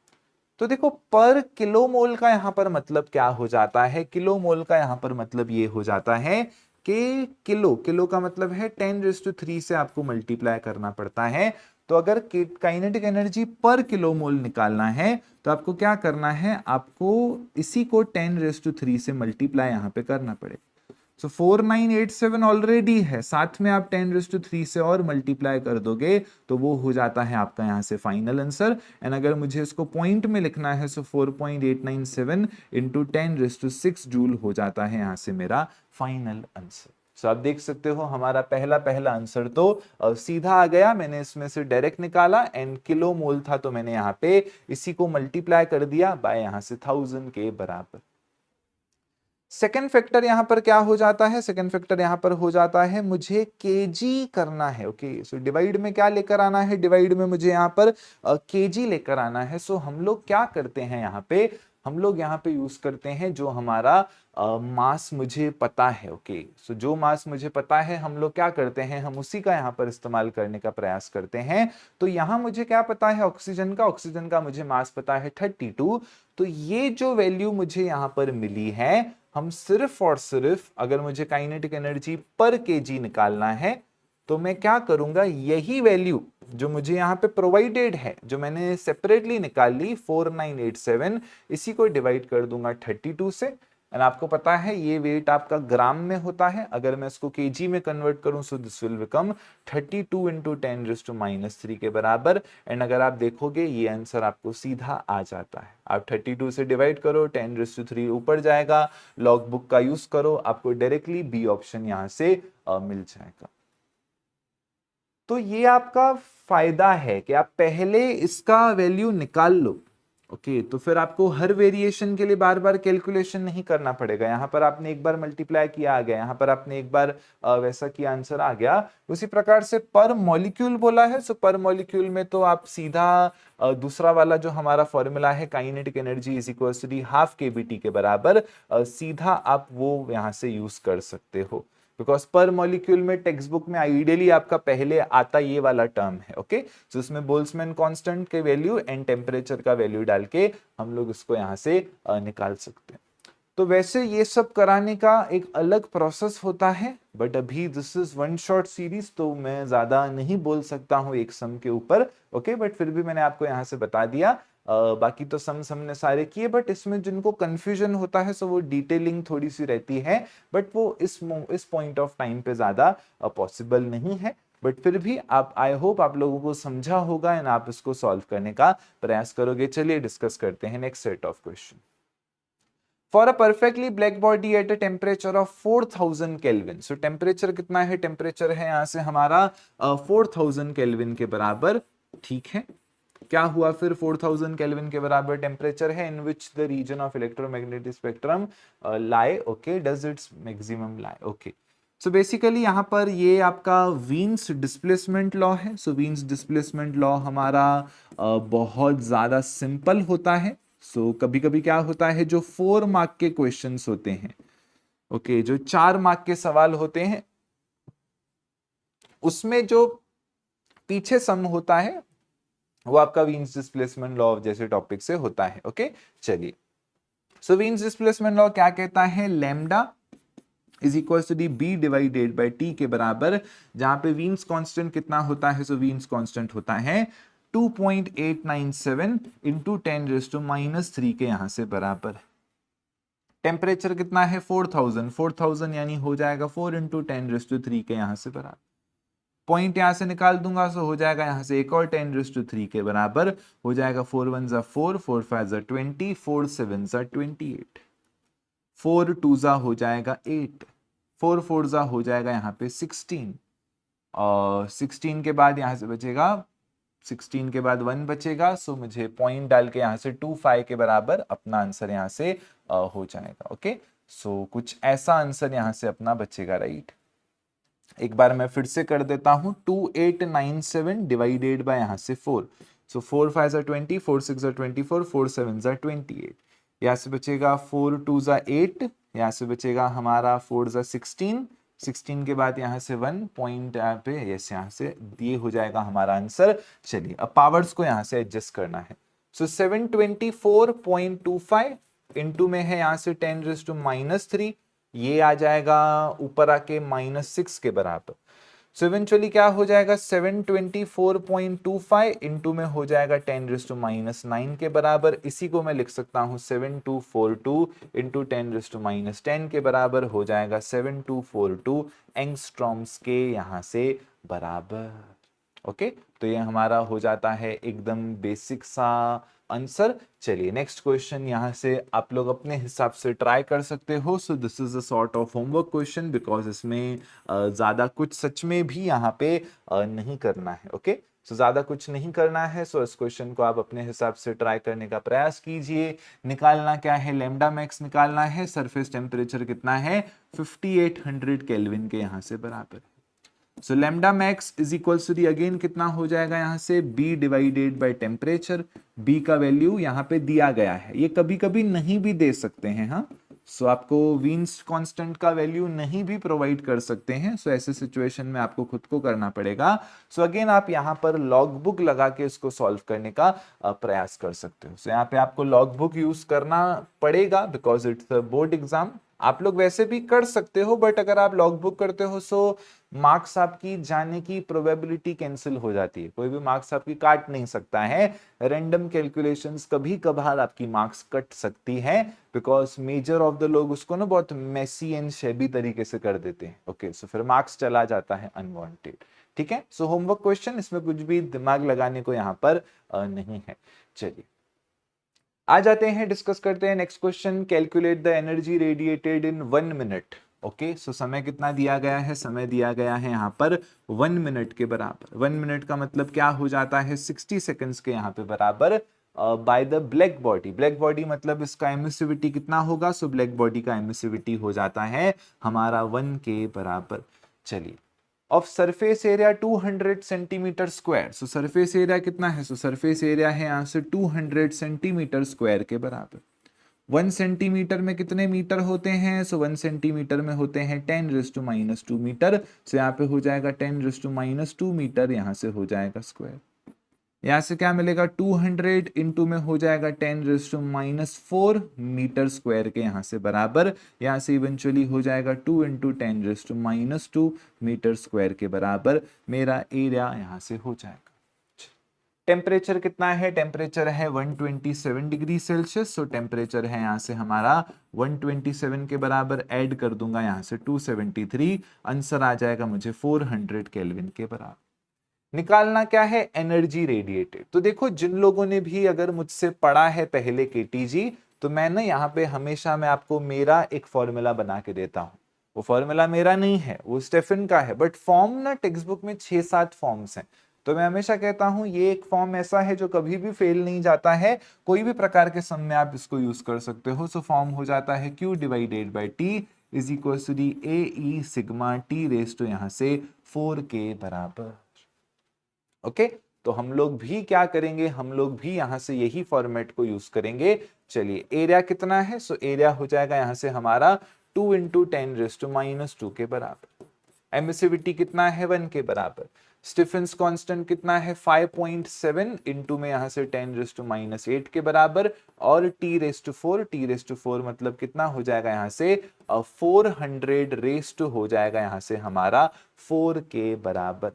तो देखो पर किलो मोल का यहाँ पर मतलब क्या हो जाता है, किलो मोल का यहाँ पर मतलब ये हो जाता है कि किलो, किलो का मतलब है 10⁻³ से आपको मल्टीप्लाई करना पड़ता है। तो अगर काइनेटिक एनर्जी पर किलो मोल निकालना है तो आपको क्या करना है, आपको इसी को 10⁻³ से मल्टीप्लाई यहाँ पे करना पड़ेगा। सो 4987 ऑलरेडी है, साथ में आप 10⁻³ से और मल्टीप्लाई कर दोगे तो वो हो जाता है आपका यहाँ से फाइनल आंसर। एंड अगर मुझे इसको पॉइंट में लिखना है सो 4.897 इंटू 10⁻6 जूल हो जाता है यहाँ से मेरा फाइनल आंसर। सो आप देख सकते हो हमारा पहला पहला आंसर तो सीधा आ गया, मैंने इसमें से डायरेक्ट निकाला एंड किलो मोल था तो मैंने यहाँ पे इसी को मल्टीप्लाई कर दिया बाय यहाँ से 1000 के बराबर। सेकेंड फैक्टर यहां पर क्या हो जाता है, सेकेंड फैक्टर यहां पर हो जाता है मुझे केजी करना है। ओके सो डिवाइड में क्या लेकर आना है, डिवाइड में मुझे यहां पर केजी लेकर आना है। सो हम लोग क्या करते हैं यहाँ पे, हम लोग यहाँ पे यूज करते हैं जो हमारा मास मुझे पता है। ओके सो जो मास मुझे पता है हम लोग क्या करते हैं, हम उसी का यहाँ पर इस्तेमाल करने का प्रयास करते हैं। तो यहाँ मुझे क्या पता है ऑक्सीजन का, ऑक्सीजन का मुझे मास पता है 32। तो ये जो वैल्यू मुझे यहाँ पर मिली है, हम सिर्फ और सिर्फ अगर मुझे काइनेटिक एनर्जी पर केजी निकालना है तो मैं क्या करूंगा, यही वैल्यू जो मुझे यहाँ पे प्रोवाइडेड है, जो मैंने सेपरेटली निकाल ली 4987, इसी को डिवाइड कर दूंगा 32 से। एंड आपको पता है ये वेट आपका ग्राम में होता है, अगर मैं इसको केजी में कन्वर्ट करूं so this will become 32 into 10⁻³ के बराबर। एंड अगर आप देखोगे ये आंसर आपको सीधा आ जाता है, आप 32 से डिवाइड करो 10⁻³ ऊपर जाएगा, लॉग बुक का यूज करो, आपको डायरेक्टली बी ऑप्शन यहां से मिल जाएगा। तो ये आपका फायदा है कि आप पहले इसका वैल्यू निकाल लो। ओके तो फिर आपको हर वेरिएशन के लिए बार बार कैलकुलेशन नहीं करना पड़ेगा, यहाँ पर आपने एक बार मल्टीप्लाई किया आ गया, यहाँ पर आपने एक बार वैसा किया आंसर आ गया। उसी प्रकार से पर मॉलिक्यूल बोला है, सो पर मॉलिक्यूल में तो आप सीधा दूसरा वाला जो हमारा फॉर्मूला है kinetic energy is equal to ½ kBT के बराबर, सीधा आप वो यहाँ से यूज कर सकते हो। बिकॉज पर मॉलिक्यूल में टेक्स्ट बुक में आइडियली आपका पहले आता ये वाला टर्म है। ओके तो इसमें बोल्ट्जमैन कांस्टेंट के वैल्यू एंड टेम्परेचर का वैल्यू डाल के हम लोग इसको यहां से निकाल सकते हैं। तो वैसे ये सब कराने का एक अलग प्रोसेस होता है, बट अभी this is one shot series तो मैं ज्यादा नहीं बोल सकता हूँ एक सम के ऊपर। ओके बट फिर भी मैंने आपको यहाँ से बता दिया। बाकी तो सम ने सारे किए, बट इसमें जिनको कंफ्यूजन होता है सो वो डिटेलिंग थोड़ी सी रहती है, बट वो इस पॉइंट ऑफ टाइम पे ज्यादा पॉसिबल नहीं है। बट फिर भी आप आई होप आप लोगों को समझा होगा एंड आप इसको सॉल्व करने का प्रयास करोगे। चलिए डिस्कस करते हैं next set of question. For a perfectly black body at a temperature of 4000 kelvin, so temperature कितना है, टेम्परेचर है यहाँ से हमारा 4000 केल्विन के बराबर। ठीक है क्या हुआ फिर, 4000 केल्विन के बराबर टेम्परेचर है in which the region of electromagnetic spectrum lie. Okay does its maximum lie. Okay so basically यहाँ पर ये आपका वीन्स डिस्प्लेसमेंट लॉ है। सो वीन्स डिस्प्लेसमेंट लॉ हमारा बहुत ज्यादा सिंपल होता है। सो कभी कभी क्या होता है जो 4 मार्क के क्वेश्चंस होते हैं, ओके जो 4 मार्क के सवाल होते हैं उसमें जो पीछे सम होता है वो आपका वीन्स डिस्प्लेसमेंट लॉ जैसे टॉपिक से होता है। ओके चलिए सो वीन्स डिस्प्लेसमेंट लॉ क्या कहता है, lambda is equal to the B divided by T के बराबर, जहां पे वीन्स कांस्टेंट कितना होता है, सो वीन्स कांस्टेंट होता है 2.897 इंटू 10⁻³ के यहां से बराबर। टेम्परेचर कितना है 4000, 4000 यानी हो जाएगा 4 इंटू 10⁻³ के यहां से बराबर। पॉइंट यहां से निकाल दूंगा सो हो जाएगा यहां से एक और 10⁻³ के बराबर हो जाएगा। 4 1 जा 4, 4 5 जा 20, 4 7 जा 28, 4 2 जा हो जाएगा 8, 4 4 जा हो जाएगा यहाँ पे 16, और 16 के बाद यहाँ से बचेगा 16 के बाद 1 बचेगा। सो मुझे पॉइंट डाल के यहाँ से 25 के बराबर अपना आंसर यहाँ से हो जाएगा। ओके सो कुछ ऐसा आंसर यहाँ से अपना बचेगा, राइट। एक बार मैं फिर से कर देता हूं, 2897 डिवाइडेड बाय यहां से 4, सो 4 5 ज़ा 20, 4 6 ज़ा 24, 4 7 ज़ा 28, यहाँ से बचेगा 4 2 ज़ा 8, यहाँ से बचेगा हमारा 4 ज़ा 16, 16 के बाद यहाँ से 1 पॉइंट पे यस यहाँ से ये हो जाएगा हमारा आंसर। चलिए अब पावर्स को यहाँ से एडजस्ट करना है, सो 724.25 इंटू में है यहाँ से 10⁻⁻3, ये आ जाएगा ऊपर आके -6 के बराबर। सो इवेंचुअली क्या हो जाएगा, 724.25 इंटू में हो जाएगा 10⁻⁹ के बराबर। इसी को मैं लिख सकता हूं 7242 इंटू 10⁻10 के बराबर हो जाएगा 7242 एंगस्ट्रॉम्स के यहाँ से बराबर। ओके, तो ये हमारा हो जाता है एकदम बेसिक सा आंसर। चलिए नेक्स्ट क्वेश्चन यहाँ से आप लोग अपने हिसाब से ट्राई कर सकते हो। सो this is a sort of homework question because इसमें ज़्यादा कुछ सच में भी यहाँ पे नहीं करना है। ओके, सो ज़्यादा कुछ नहीं करना है। सो इस क्वेश्चन को आप अपने हिसाब से ट्राई करने का प्रयास कीजिए। निकालना क्या है, लैम्डा मैक्स निकालना है। सरफेस टेम्परेचर कितना है, 5800 केल्विन के यहाँ से बराबर। So lambda max is equals to the again कितना हो जाएगा यहाँ से b divided by temperature. b का वैल्यू यहाँ पे दिया गया है, ये कभी कभी नहीं भी दे सकते हैं। हाँ, सो आपको वीन्स कांस्टेंट का वैल्यू नहीं भी प्रोवाइड कर सकते हैं। सो ऐसे सिचुएशन में आपको खुद को करना पड़ेगा। सो अगेन आप यहाँ पर लॉग बुक लगा के इसको सॉल्व करने का प्रयास कर सकते हो। सो यहाँ पे आपको लॉग बुक यूज करना पड़ेगा because it's a board exam. आप लोग वैसे भी कर सकते हो, बट अगर आप लॉग बुक करते हो सो मार्क्स आपकी जाने की प्रोबेबिलिटी कैंसिल हो जाती है। कोई भी मार्क्स आपकी काट नहीं सकता है। रैंडम कैलकुलेशंस कभी कभार आपकी मार्क्स कट सकती है बिकॉज मेजर ऑफ द लोग उसको ना बहुत मेसी एंड शेबी तरीके से कर देते हैं। ओके, सो फिर मार्क्स चला जाता है अनवांटेड। ठीक है, सो होमवर्क क्वेश्चन, इसमें कुछ भी दिमाग लगाने को यहाँ पर नहीं है। चलिए आ जाते हैं, डिस्कस करते हैं next question. Calculate the energy radiated in 1 मिनट। ओके, सो समय कितना दिया गया है, समय दिया गया है यहाँ पर 1 मिनट के बराबर। 1 मिनट का मतलब क्या हो जाता है, 60 सेकेंड्स के यहाँ पे बराबर by the black body. Black body मतलब इसका एमिसिविटी कितना होगा, सो ब्लैक बॉडी का एमिसिविटी हो जाता है हमारा 1 के बराबर। चलिए of surface area 200 centimetre square. So surface area कितना है, सो सरफेस एरिया है यहाँ से 200 सेंटीमीटर स्क्वायर के बराबर। 1 सेंटीमीटर में कितने मीटर होते हैं, सो 1 सेंटीमीटर में होते हैं 10⁻² मीटर। सो यहाँ पे हो जाएगा 10⁻² मीटर, यहाँ से हो जाएगा स्क्वायर। यहाँ से क्या मिलेगा, 200 इंटू में हो जाएगा 10⁻⁴ मीटर स्क्वायर के यहाँ से बराबर। यहाँ से इवेंचुअली हो जाएगा 2 इंटू 10⁻² मीटर स्क्वायर के बराबर मेरा एरिया यहाँ से हो जाएगा। टेम्परेचर कितना है, टेम्परेचर है 127 डिग्री सेल्सियस। सो टेम्परेचर है यहाँ से हमारा 127 के बराबर, ऐड कर दूंगा यहाँ से 273, आंसर आ जाएगा मुझे 400 केल्विन के बराबर। निकालना क्या है, एनर्जी रेडिएटेड। तो देखो जिन लोगों ने भी अगर मुझसे पढ़ा है पहले केटीजी, तो मैं ना यहाँ पे हमेशा मैं आपको मेरा एक फॉर्मूला बना के देता हूँ। वो फॉर्मूला मेरा नहीं है, वो स्टेफन का है, बट फॉर्म ना टेक्स्ट बुक में 6-7 फॉर्म्स हैं। तो मैं हमेशा कहता हूं ये एक फॉर्म ऐसा है जो कभी भी फेल नहीं जाता है। कोई भी प्रकार के सम में आप इसको यूज कर सकते हो। सो फॉर्म हो जाता है Q divided by T is equal to the AE sigma T raise to यहाँ से 4 के बराबर। ओके, तो हम लोग भी क्या करेंगे, हम लोग भी यहां से यही फॉर्मेट को यूज करेंगे। चलिए एरिया कितना है, सो एरिया हो जाएगा यहां से हमारा 2 इंटू 10⁻² के बराबर। एमिसिविटी कितना है, 1 के बराबर। स्टीफेंस कांस्टेंट कितना है, 5.7 इंटू में यहां से 10⁻8 के बराबर। और T⁴ मतलब कितना हो जाएगा यहाँ से 400 हो जाएगा यहाँ से हमारा 4 के बराबर।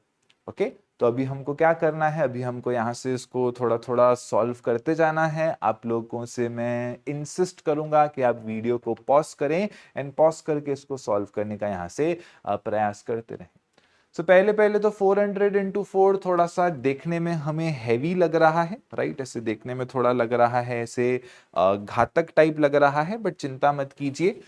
ओके, तो अभी हमको क्या करना है, अभी हमको यहाँ से इसको थोड़ा थोड़ा सॉल्व करते जाना है। आप लोगों से मैं इंसिस्ट करूंगा कि आप वीडियो को पॉज करें एंड पॉज करके इसको सॉल्व करने का यहाँ से प्रयास करते रहें। सो पहले पहले तो 400 इंटू 4 थोड़ा सा देखने में हमें हैवी लग रहा है, राइट। ऐसे देखने में थोड़ा लग रहा है, ऐसे घातक टाइप लग रहा है, बट चिंता मत कीजिए,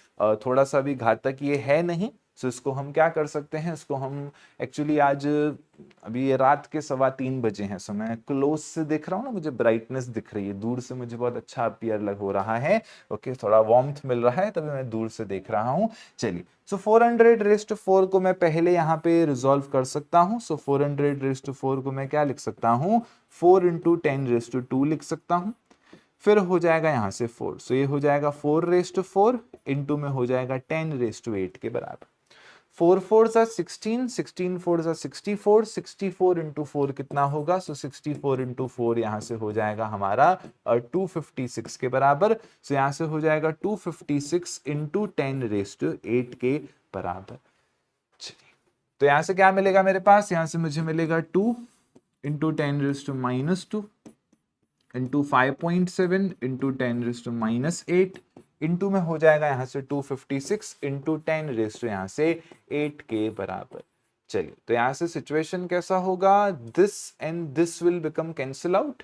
थोड़ा सा भी घातक ये है नहीं। सो इसको हम क्या कर सकते हैं, इसको हम एक्चुअली आज अभी ये रात के 3:15 बजे हैं, सो मैं क्लोज से देख रहा हूँ ना, मुझे ब्राइटनेस दिख रही है, दूर से मुझे बहुत अच्छा अपीयर लग हो रहा है। ओके, थोड़ा वार्मथ मिल रहा है तभी मैं दूर से देख रहा हूँ। चलिए, सो 400 रेज़ टू 4 को मैं पहले यहाँ पे रिजॉल्व कर सकता हूँ। सो 400 रेज़ टू 4 को मैं क्या लिख सकता हूँ, 4 इंटू 10 रेज़ टू 2 लिख सकता हूँ। फिर हो जाएगा यहाँ से 4, सो ये हो जाएगा 4 रेज़ टू 4 इंटू में हो जाएगा 10 रेज़ टू 8 के बराबर। 4 4 16, 16 4 64, 64 इंटू 4 कितना होगा, सो 64 इंटू 4 यहाँ से हो जाएगा हमारा 256 के बराबर। सो यहाँ से हो जाएगा 256 इंटू 10 रेज़ टू 8 के बराबर। चलिए, तो यहाँ से क्या मिलेगा मेरे पास, यहाँ से मुझे मिलेगा 2 into 10 raise to -2 into 5.7 into 10 raise to -8 into में हो जाएगा यहाँ से 256 इंटू 10 रेज़ टू यहाँ से 8 के बराबर। चलिए, तो यहाँ से सिचुएशन कैसा होगा, this and this will become cancel out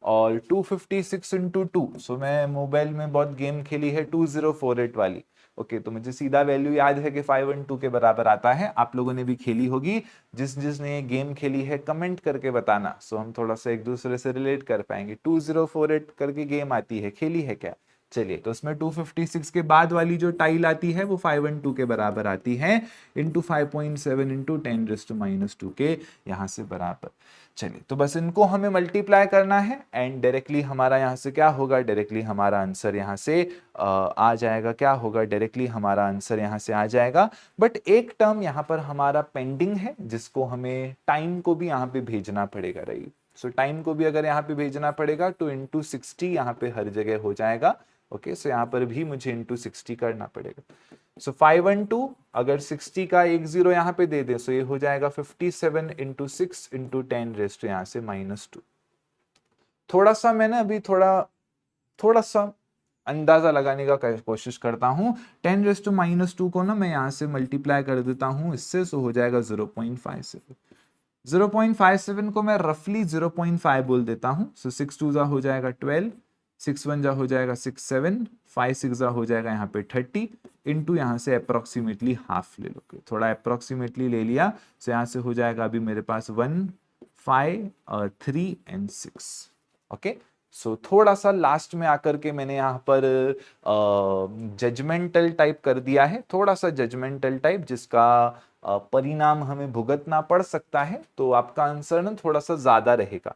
और 256 इंटू 2, सो मैं मोबाइल में बहुत गेम खेली है 2048 वाली। ओके, तो मुझे सीधा वैल्यू याद है कि 512 के बराबर आता है। आप लोगों ने भी खेली होगी, जिसने ये गेम खेली है कमेंट करके बताना, सो हम थोड़ा सा एक दूसरे से रिलेट कर पाएंगे। 2048 करके गेम आती है, खेली है क्या? चलिए, तो उसमें 256 के बाद वाली जो टाइल आती है वो 512 के बराबर आती है, इंटू 5.7 इंटू 10 रेज़ टू -2 के यहाँ से बराबर। चलिए, तो बस इनको हमें मल्टीप्लाई करना है एंड डायरेक्टली हमारा यहाँ से क्या होगा, डायरेक्टली हमारा आंसर यहाँ से आ जाएगा। क्या होगा, डायरेक्टली हमारा आंसर यहाँ से आ जाएगा। बट एक टर्म यहाँ पर हमारा पेंडिंग है, जिसको हमें टाइम को भी यहाँ पे भेजना पड़ेगा, राइट। सो टाइम को भी अगर यहाँ पे भेजना पड़ेगा तो इंटू 60 यहाँ पे हर जगह हो जाएगा। ओके, सो यहाँ पर भी मुझे इंटू 60 करना पड़ेगा। सो 512 अगर 60 का एक जीरो यहाँ पे दे दे, सो ये हो जाएगा 57 इंटू 6 इंटू 10 रेज़ टू यहाँ से -2। थोड़ा सा मैंने अभी थोड़ा सा अंदाजा लगाने का कोशिश करता हूँ। 10 रेज़ टू -2 को ना मैं यहाँ से मल्टीप्लाई कर देता हूँ इससे, सो हो जाएगा 0.57। 0.57 को मैं रफली 0.5 बोल देता हूँ। सो 6 2 जा हो जाएगा 12, 6 1 जा हो जाएगा 6 7, 5 6 जा हो जाएगा यहाँ पे 30 इंटू यहाँ से अप्रोक्सीमेटली हाफ ले लो, थोड़ा अप्रोक्सीमेटली ले लिया। सो यहाँ से हो जाएगा अभी मेरे पास 1 5 3 एंड 6। ओके, सो थोड़ा सा लास्ट में आकर के मैंने यहाँ पर जजमेंटल टाइप कर दिया है, थोड़ा सा जजमेंटल टाइप, जिसका परिणाम हमें भुगतना पड़ सकता है। तो आपका आंसर ना थोड़ा सा ज्यादा रहेगा।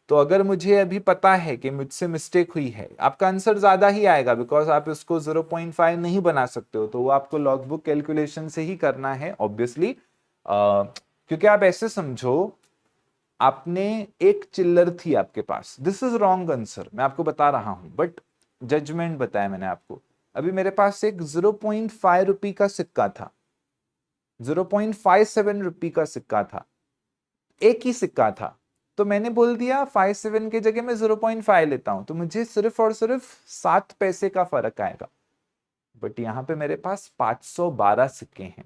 तो अगर मुझे अभी पता है कि मुझसे मिस्टेक हुई है, आपका आंसर ज्यादा ही आएगा, बिकॉज आप इसको 0.5 नहीं बना सकते हो, तो वो आपको लॉगबुक कैलकुलेशन से ही करना है ऑब्वियसली। क्योंकि आप ऐसे समझो, आपने एक चिल्लर थी आपके पास, दिस इज रॉन्ग आंसर, मैं आपको बता रहा हूं, बट जजमेंट बताया मैंने आपको। अभी मेरे पास एक 0.5 रुपी का सिक्का था, 0.57 रुपी का सिक्का था, एक ही सिक्का था। तो मैंने बोल दिया 57 के जगह मैं 0.5 लेता हूं, तो मुझे सिर्फ और सिर्फ 7 पैसे का फर्क आएगा। बट यहां पे मेरे पास 512 सिक्के हैं।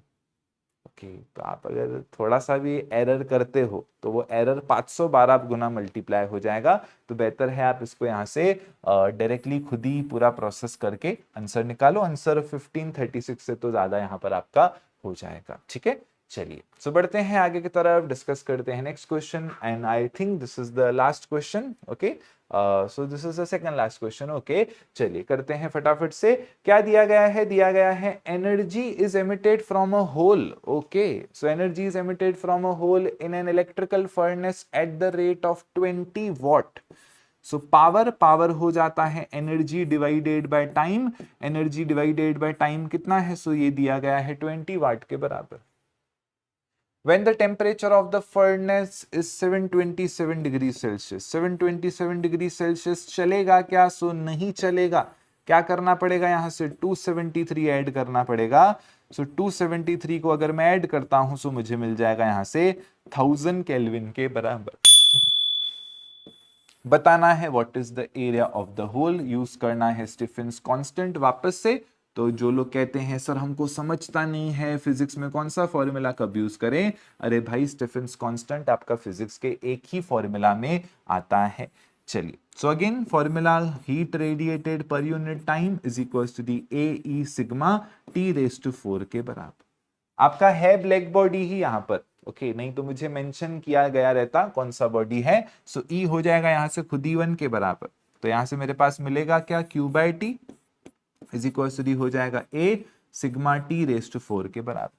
ओके, तो आप अगर थोड़ा सा भी एरर करते हो तो वो एरर 512 गुना मल्टीप्लाई हो जाएगा। तो बेहतर है आप इसको यहाँ से डायरेक्टली खुद ही पूरा प्रोसेस करके आंसर निकालो। आंसर 1536 से तो ज्यादा यहाँ पर आपका हो जाएगा। ठीक है, चलिए, सो बढ़ते हैं आगे की तरफ, डिस्कस करते हैं next question and I think this is the last question. Okay, so this is the second last question. Okay, चलिए करते हैं फटाफट से। क्या दिया गया है, दिया गया है energy is emitted from a hole. Okay, so energy is emitted from a hole in an electrical furnace at the rate of 20 watt. So power हो जाता है energy divided by time. Energy divided by time कितना है, सो ये दिया गया है 20 वाट के बराबर। When the temperature of the furnace is 727 degree Celsius, 727 degree Celsius चलेगा क्या, सो नहीं चलेगा। क्या करना पड़ेगा, यहां से 273 ऐड करना पड़ेगा। सो 273 को अगर मैं ऐड करता हूं, सो मुझे मिल जाएगा यहां से 1000 केल्विन के बराबर। बताना है what is the area of the hole, use करना है स्टीफेंस कांस्टेंट वापस से। तो जो लोग कहते हैं सर हमको समझता नहीं है फिजिक्स में कौन सा फॉर्मूला कब यूज करें, अरे भाई स्टीफेंस कांस्टेंट आपका फिजिक्स के एक ही फॉर्मूला में आता है। चलिए, so again formula, heat radiated per unit time is equal to the A E sigma T raise to 4 के बराबर। आपका है ब्लैक बॉडी ही यहाँ पर, ओके नहीं तो मुझे मेंशन किया गया रहता कौन सा बॉडी है। सो ई हो जाएगा यहाँ से खुद ही 1 के बराबर। तो यहाँ से मेरे पास मिलेगा क्या, Q by T is equal to हो जाएगा A sigma T raise to 4 के बराबर।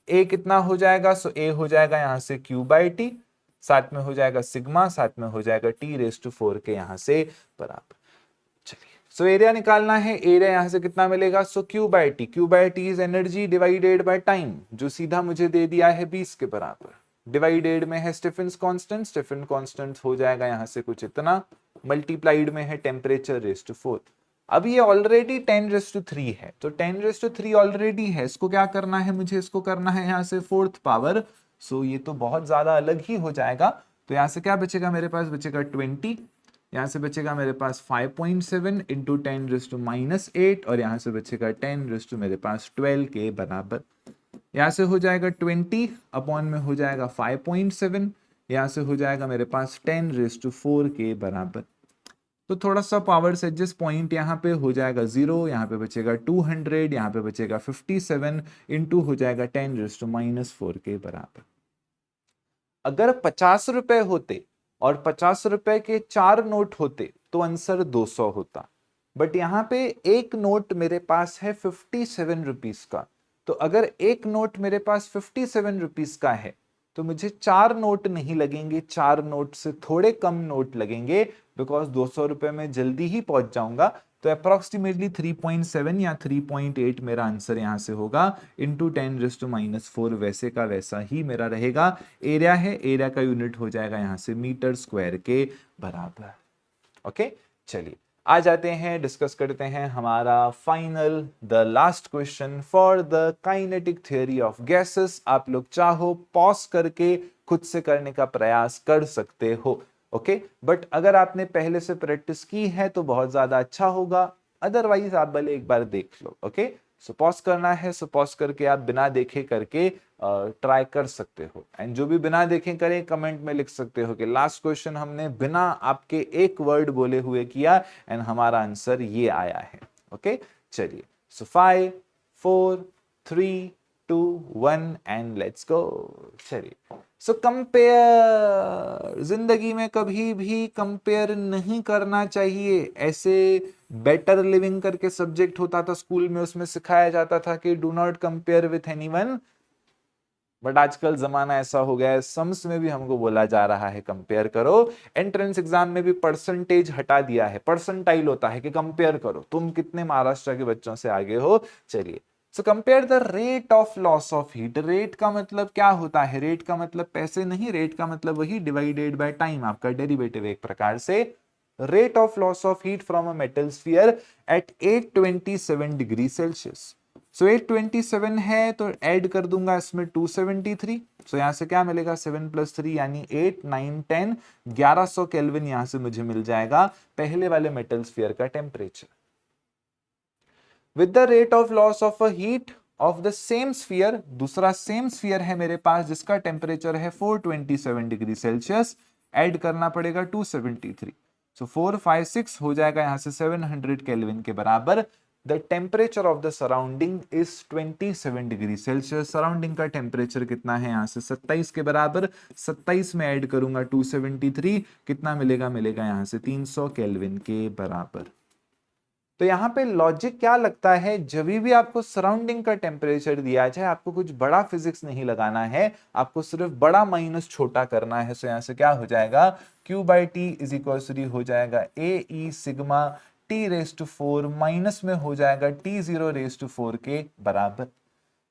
ए कितना हो जाएगा, सो ए हो जाएगा यहाँ से Q बाई टी, साथ में हो जाएगा सिग्मा, साथ में हो जाएगा टी रेस टू 4 के यहाँ से बराबर। चलिए सो एरिया निकालना है, एरिया यहाँ से कितना मिलेगा, सो Q by T is energy divided by time, जो सीधा मुझे दे दिया है 20 के बराबर। डिवाइडेड में है स्टीफेंस कांस्टेंट हो जाएगा यहाँ से कुछ इतना, मल्टीप्लाइड में है टेम्परेचर रेस टू 4। अब ये ऑलरेडी 10⁻³ है, तो 10⁻³ ऑलरेडी है, इसको क्या करना है मुझे, इसको करना है यहाँ से 4th पावर। सो ये तो बहुत ज्यादा अलग ही हो जाएगा। तो यहाँ से क्या बचेगा मेरे पास, बचेगा 20, यहाँ से बचेगा मेरे पास 5.7 इंटू 10⁻⁻8 और यहाँ से बचेगा 10 मेरे पास 12 के बराबर। यहाँ से हो जाएगा 20 अपॉन में हो जाएगा 5.7, यहाँ से हो जाएगा मेरे पास 10⁻4 के बराबर। तो थोड़ा सा पावर से एडजस्ट पॉइंट यहाँ पे हो जाएगा 0, यहाँ पे बचेगा 200, यहाँ पे बचेगा 57 इंटू हो जाएगा 10⁻⁻4 के बराबर। अगर 50 रुपए होते और 50 रुपए के 4 नोट होते तो आंसर 200 होता, बट यहाँ पे एक नोट मेरे पास है 57 रुपीस का। तो अगर एक नोट मेरे पास 57 रुपीस का है तो मुझे 4 नोट नहीं लगेंगे, 4 नोट से थोड़े कम नोट लगेंगे, बिकॉज 200 रुपए में जल्दी ही पहुंच जाऊंगा। तो अप्रोक्सीमेटली 3.7 या 3.8 मेरा आंसर यहाँ से होगा, इंटू 10⁻⁻4 वैसे का वैसा ही मेरा रहेगा। एरिया है, एरिया का यूनिट हो जाएगा यहाँ से मीटर स्क्वायर के बराबर। ओके चलिए आ जाते हैं, डिस्कस करते हैं हमारा final the last question for the kinetic theory of gases. आप लोग चाहो पॉज करके खुद से करने का प्रयास कर सकते हो, ओके बट अगर आपने पहले से प्रैक्टिस की है तो बहुत ज्यादा अच्छा होगा, अदरवाइज आप भले एक बार देख लो। ओके सो पॉज करना है, सो पॉज करके आप बिना देखे करके ट्राई कर सकते हो, एंड जो भी बिना देखे करें कमेंट में लिख सकते हो कि लास्ट क्वेश्चन हमने बिना आपके एक वर्ड बोले हुए किया एंड हमारा आंसर ये आया है। ओके चलिए सो 5 4 3 2 1 एंड लेट्स गो। चलिए सो कंपेयर, जिंदगी में कभी भी कंपेयर नहीं करना चाहिए। ऐसे बेटर लिविंग करके सब्जेक्ट होता था स्कूल में, उसमें सिखाया जाता था कि do not compare with anyone, but आजकल जमाना ऐसा हो गया है सम्स में भी हमको बोला जा रहा है कंपेयर करो। एंट्रेंस एग्जाम में भी परसेंटेज हटा दिया है, परसेंटाइल होता है कि कंपेयर करो तुम कितने महाराष्ट्र के बच्चों से आगे हो। चलिए so compare the rate of loss of heat. Rate का मतलब क्या होता है, रेट का मतलब पैसे नहीं, रेट का मतलब वही डिवाइडेड बाय टाइम, आपका डेरिवेटिव एक प्रकार से। Rate of loss of heat from a metal sphere at 827 degree Celsius. So 827 है तो ऐड कर दूंगा इसमें 273। सो यहां से क्या मिलेगा 7 + 3 यानी 8 9 10 1100 केल्विन यहां से मुझे मिल जाएगा पहले वाले मेटल स्फीयर का temperature. With the rate of loss of a heat of the same sphere, दूसरा सेम स्फीयर है मेरे पास जिसका टेम्परेचर है 427 डिग्री सेल्सियस, ऐड करना पड़ेगा 273। सो 4 5 6 हो जाएगा यहां से 700 केल्विन के बराबर। The temperature of the surrounding is 27 degree Celsius. Surrounding का टेम्परेचर कितना है यहाँ से 27 के बराबर, 27 में ऐड करूंगा 273, कितना मिलेगा, मिलेगा यहाँ से 300 केल्विन के बराबर। तो यहाँ पे लॉजिक क्या लगता है, जब भी आपको सराउंडिंग का टेम्परेचर दिया जाए आपको कुछ बड़ा फिजिक्स नहीं लगाना है, आपको सिर्फ बड़ा माइनस छोटा करना है। सो यहाँ से क्या हो जाएगा Q by T is equal हो जाएगा ए ई सिग्मा T⁻⁴ माइनस में हो जाएगा T⁻⁴ के बराबर।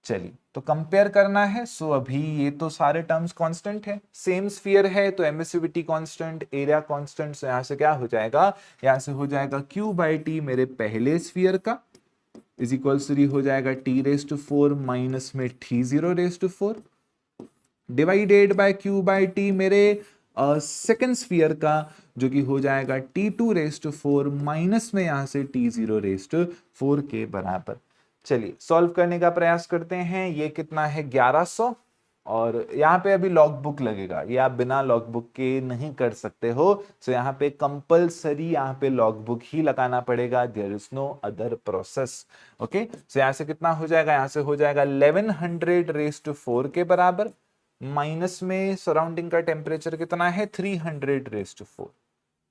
चलिए तो कंपेयर करना है। सो अभी ये तो सारे टर्म्स कांस्टेंट है, सेम स्फीयर है तो एमिसिविटी कांस्टेंट, एरिया कांस्टेंट। सो यहां से क्या हो जाएगा, यहां से हो जाएगा Q बाई टी मेरे पहले स्फीयर का इज इक्वल हो जाएगा T⁻⁴ माइनस में T⁻⁴ divided by Q by T मेरे सेकेंड स्फीयर का जो कि हो जाएगा T⁻⁴ माइनस में यहां से T⁻⁴ के बराबर। चलिए सॉल्व करने का प्रयास करते हैं। ये कितना है 1100 और यहाँ पे अभी लॉग बुक लगेगा, ये आप बिना लॉग बुक के नहीं कर सकते हो। सो यहाँ पे कंपलसरी यहाँ पे लॉग बुक ही लगाना पड़ेगा, there is no other process. Okay, so यहाँ से कितना हो जाएगा, यहाँ से हो जाएगा 1100 रेज टू 4 के बराबर, माइनस में सराउंडिंग का टेम्परेचर कितना है 300 रेज टू 4,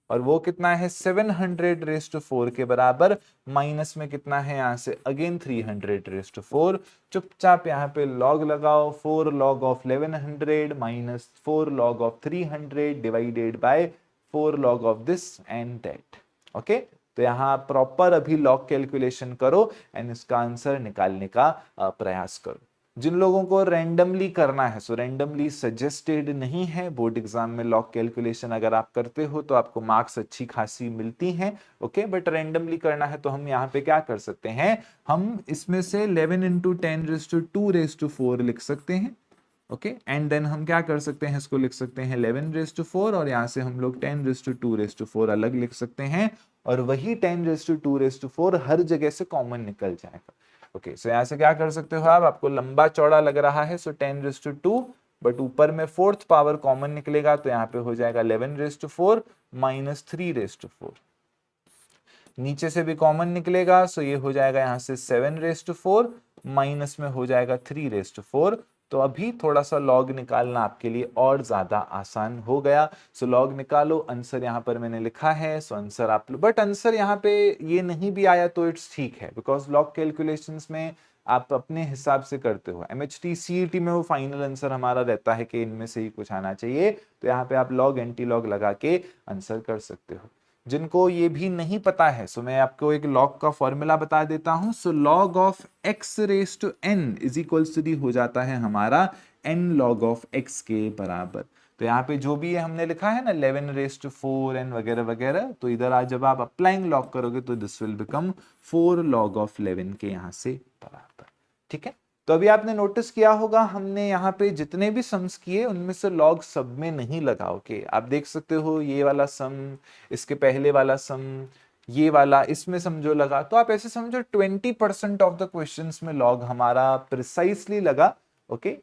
और वो कितना है 700 रेज टू 4 के बराबर, माइनस में कितना है यहाँ से अगेन 300 रेज टू 4। चुपचाप यहाँ पे लॉग लगाओ, 4 log of 1100 minus 4 log of 300 divided by 4 log of this and that. Okay, तो यहाँ प्रॉपर अभी लॉग कैलकुलेशन करो एंड इसका आंसर निकालने का प्रयास करो। जिन लोगों को रैंडमली करना है, सो रैंडमली सजेस्टेड नहीं है। बोर्ड एग्जाम में लॉग कैलकुलेशन अगर आप करते हो तो आपको मार्क्स अच्छी खासी मिलती हैं। ओके, बट रैंडमली करना है तो हम यहाँ पे क्या कर सकते हैं, हम इसमें से 11 into 10 raise to 2 raise to 4 लिख सकते हैं। ओके, एंड देन हम क्या कर सकते हैं, इसको लिख सकते हैं 11 रेज टू 4, और यहाँ से हम लोग 10 रेज टू 2 रेज टू 4 अलग लिख सकते हैं, और वही 10 रेज टू 2 रेज टू 4 हर जगह से कॉमन निकल जाएगा। ओके, सो यहाँ से क्या कर सकते हो आप, आपको लंबा चौड़ा लग रहा है, सो 10 रेज टू 2, बट ऊपर में फोर्थ पावर कॉमन निकलेगा, तो यहाँ पे हो जाएगा 11 raise to 4 minus 3 raise to 4। नीचे से भी कॉमन निकलेगा, सो ये हो जाएगा यहाँ से 7 रेज टू 4 माइनस में हो जाएगा 3 रेज टू 4। तो अभी थोड़ा सा लॉग निकालना आपके लिए और ज्यादा आसान हो गया। सो लॉग निकालो, आंसर यहाँ पर मैंने लिखा है, सो आंसर आप, बट आंसर यहाँ पे ये नहीं भी आया तो इट्स ठीक है, बिकॉज लॉग कैलकुलेशंस में आप अपने हिसाब से करते हो। एमएचटी सीईटी में वो फाइनल आंसर हमारा रहता है कि इनमें से ही कुछ आना चाहिए, तो यहाँ पे आप लॉग एंटी लॉग लगा के आंसर कर सकते हो। जिनको ये भी नहीं पता है, सो मैं आपको एक लॉग का फॉर्मूला बता देता हूं। So log of x raise to n is equals to हो जाता है हमारा एन लॉग ऑफ एक्स के बराबर। तो यहाँ पे जो भी है हमने लिखा है ना 11 रेज टू 4 एन वगैरह वगैरह, तो इधर आज जब आप अप्लाइंग लॉग करोगे तो this will become 4 log of 11 के यहाँ से बराबर। ठीक है, तो अभी आपने नोटिस किया होगा हमने यहाँ पे जितने भी सम्स किए उनमें से लॉग सब में नहीं लगा। ओके, आप देख सकते हो ये वाला सम, इसके पहले वाला सम, ये वाला, इसमें समझो लगा, तो आप ऐसे समझो 20% ऑफ द क्वेश्चंस में लॉग हमारा प्रिसाइसली लगा। ओके,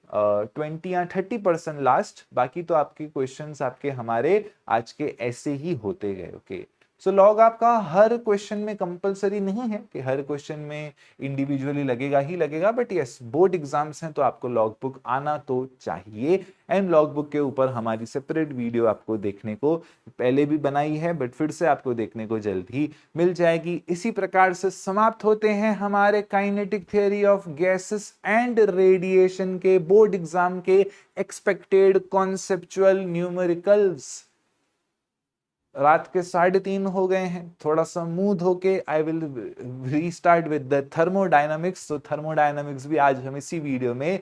20 या 30% लास्ट, बाकी तो आपके क्वेश्चंस आपके हमारे आज के ऐसे ही होते गए। ओके, सो लॉग आपका हर क्वेश्चन में कंपलसरी नहीं है कि हर क्वेश्चन में इंडिविजुअली लगेगा ही लगेगा, बट यस बोर्ड एग्जाम्स हैं तो आपको लॉग बुक आना तो चाहिए। एंड लॉग बुक के ऊपर हमारी सेपरेट वीडियो आपको देखने को पहले भी बनाई है, बट फिर से आपको देखने को जल्द ही मिल जाएगी। इसी प्रकार से समाप्त होते हैं हमारे kinetic theory of gases and radiation के बोर्ड एग्जाम के एक्सपेक्टेड कॉन्सेप्चुअल न्यूमेरिकल्स। रात के 3:30 हो गए हैं, थोड़ा सा मुंह धो के I will restart with the thermodynamics. तो थर्मोडायनामिक्स भी आज हम इसी वीडियो में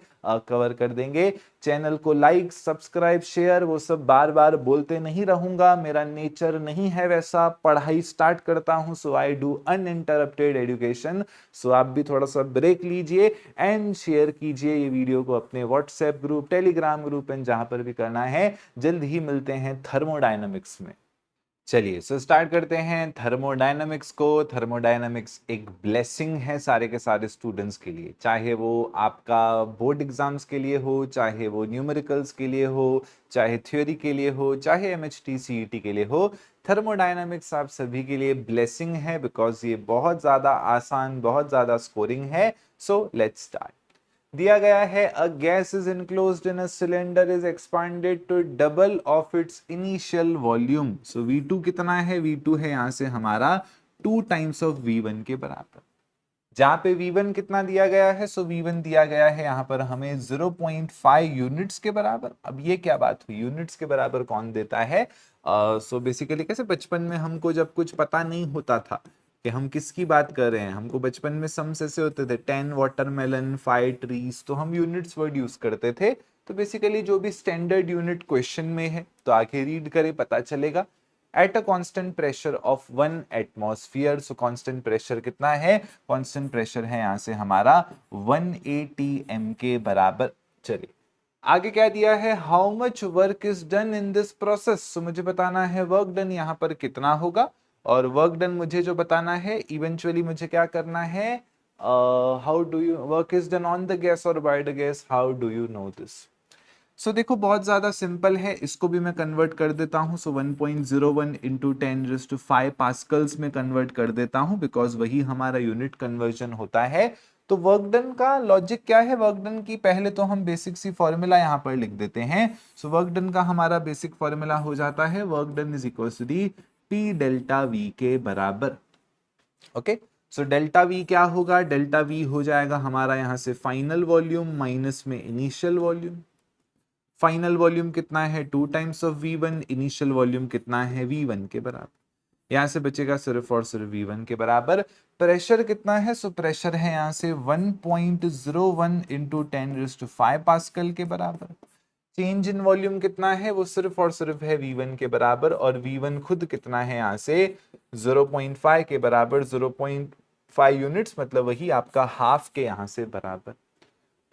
कवर कर देंगे। चैनल को लाइक, सब्सक्राइब, शेयर वो सब बार बार बोलते नहीं रहूंगा, मेरा नेचर नहीं है वैसा। पढ़ाई स्टार्ट करता हूं, सो आई डू अनइंटरप्टेड एजुकेशन। सो आप भी थोड़ा सा ब्रेक लीजिए एंड शेयर कीजिए ये वीडियो को अपने WhatsApp group, Telegram group and जहां पर भी करना है। जल्द ही मिलते हैं थर्मोडायनामिक्स में। चलिए सो स्टार्ट करते हैं थर्मोडायनामिक्स को। थर्मोडायनामिक्स एक ब्लेसिंग है सारे के सारे स्टूडेंट्स के लिए, चाहे वो आपका बोर्ड एग्जाम्स के लिए हो, चाहे वो न्यूमेरिकल्स के लिए हो, चाहे थ्योरी के लिए हो, चाहे एमएचटी सीईटी के लिए हो। थर्मोडायनामिक्स आप सभी के लिए ब्लेसिंग है, बिकॉज ये बहुत ज्यादा आसान, बहुत ज्यादा स्कोरिंग है। So let's start. दिया गया है a gas is enclosed in a cylinder is expanded to double of its initial volume. So V2 कितना है, V2 है यहाँ से हमारा 2 टाइम्स ऑफ V1 के बराबर। जहां पे V1 कितना दिया गया है, सो V1 दिया गया है यहाँ पर हमें 0.5 यूनिट्स के बराबर। अब ये क्या बात हुई, यूनिट्स के बराबर कौन देता है? सो बेसिकली कैसे बचपन में हमको जब कुछ पता नहीं होता था कि हम किसकी बात कर रहे हैं, हमको बचपन में सम्स ऐसे होते थे 10 वाटरमेलन 5 ट्रीज, तो हम यूनिट्स वर्ड यूज करते थे। तो बेसिकली जो भी स्टैंडर्ड यूनिट क्वेश्चन में है तो आगे रीड करें पता चलेगा। At a constant pressure of 1 atmosphere. So constant pressure कितना है, कांस्टेंट प्रेशर है यहाँ से हमारा 1 atm के बराबर। चलिए आगे क्या दिया है, how much work is done in this process. So मुझे बताना है वर्क डन यहाँ पर कितना होगा, और वर्क डन मुझे जो बताना है इवेंचुअली मुझे क्या करना है, how do you work is done on the gas और by the gas, how do you know this. So देखो बहुत ज्यादा सिंपल है, इसको भी मैं कन्वर्ट कर देता हूं। सो 1.01 इंटू 10⁵ पास्कल्स में कन्वर्ट कर देता हूं, बिकॉज वही हमारा यूनिट कन्वर्जन होता है। तो वर्क डन का लॉजिक क्या है? वर्क डन की पहले तो हम बेसिक सी फॉर्मूला यहाँ पर लिख देते हैं। सो वर्क डन का हमारा बेसिक फॉर्मूला हो जाता है work done is equal to the P delta V के बराबर। ओके, सो डेल्टा वी क्या होगा? डेल्टा वी हो जाएगा हमारा यहाँ से फाइनल वॉल्यूम माइनस में इनिशियल वॉल्यूम। फाइनल वॉल्यूम कितना है? 2 times of V1। Initial volume कितना है? V1 के बराबर। यहां से बचेगा सिर्फ और सिर्फ V1 के बराबर। प्रेशर कितना है? सो प्रेशर है यहां से 1.01 इंटू 10⁵ पास्कल के बराबर। चेंज इन वॉल्यूम कितना है? वो सिर्फ और सिर्फ है V1 के बराबर, और V1 खुद कितना है यहाँ से 0.5 के बराबर। 0.5 यूनिट्स मतलब वही आपका हाफ के यहाँ से बराबर।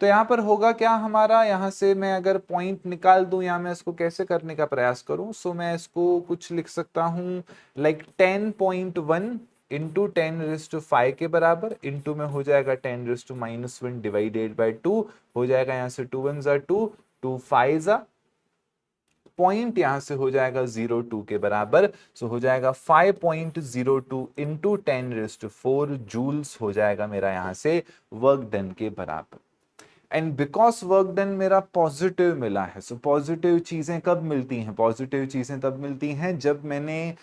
तो यहाँ पर होगा क्या हमारा? यहाँ से मैं अगर पॉइंट निकाल दूं या मैं इसको कैसे करने का प्रयास करूं, सो मैं इसको कुछ लिख सकता हूं लाइक 10.1 इंटू 10⁵ के बराबर, इंटू में हो जाएगा 10⁻⁻1 डिवाइडेड बाई 2, हो जाएगा यहाँ से 2 1 2, 2 5 पॉइंट यहाँ से हो जाएगा 0.2 के बराबर। सो हो जाएगा 5.02 इंटू 10⁴ जूल्स हो जाएगा मेरा यहाँ से वर्क डन के बराबर। एंड बिकॉज वर्क डन मेरा पॉजिटिव मिला है। सो पॉजिटिव चीजें कब मिलती हैं? पॉजिटिव चीजें तब मिलती हैं जब मैंने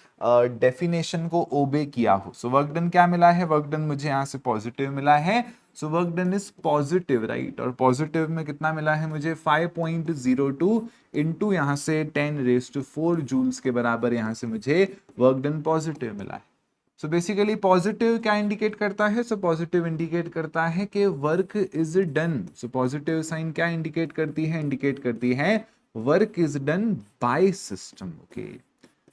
डेफिनेशन को ओबे किया हो। सो वर्क डन क्या मिला है? वर्क डन मुझे यहाँ से पॉजिटिव मिला है। So work done is positive, right? और पॉजिटिव में कितना मिला है मुझे? 5.02 इंटू यहाँ से 10⁴ जूल्स के बराबर यहाँ से मुझे वर्क डन पॉजिटिव मिला है। सो बेसिकली पॉजिटिव क्या इंडिकेट करता है? सो पॉजिटिव इंडिकेट करता है कि work is done. So positive sign क्या इंडिकेट करती है? इंडिकेट करती है work is done by system. Okay,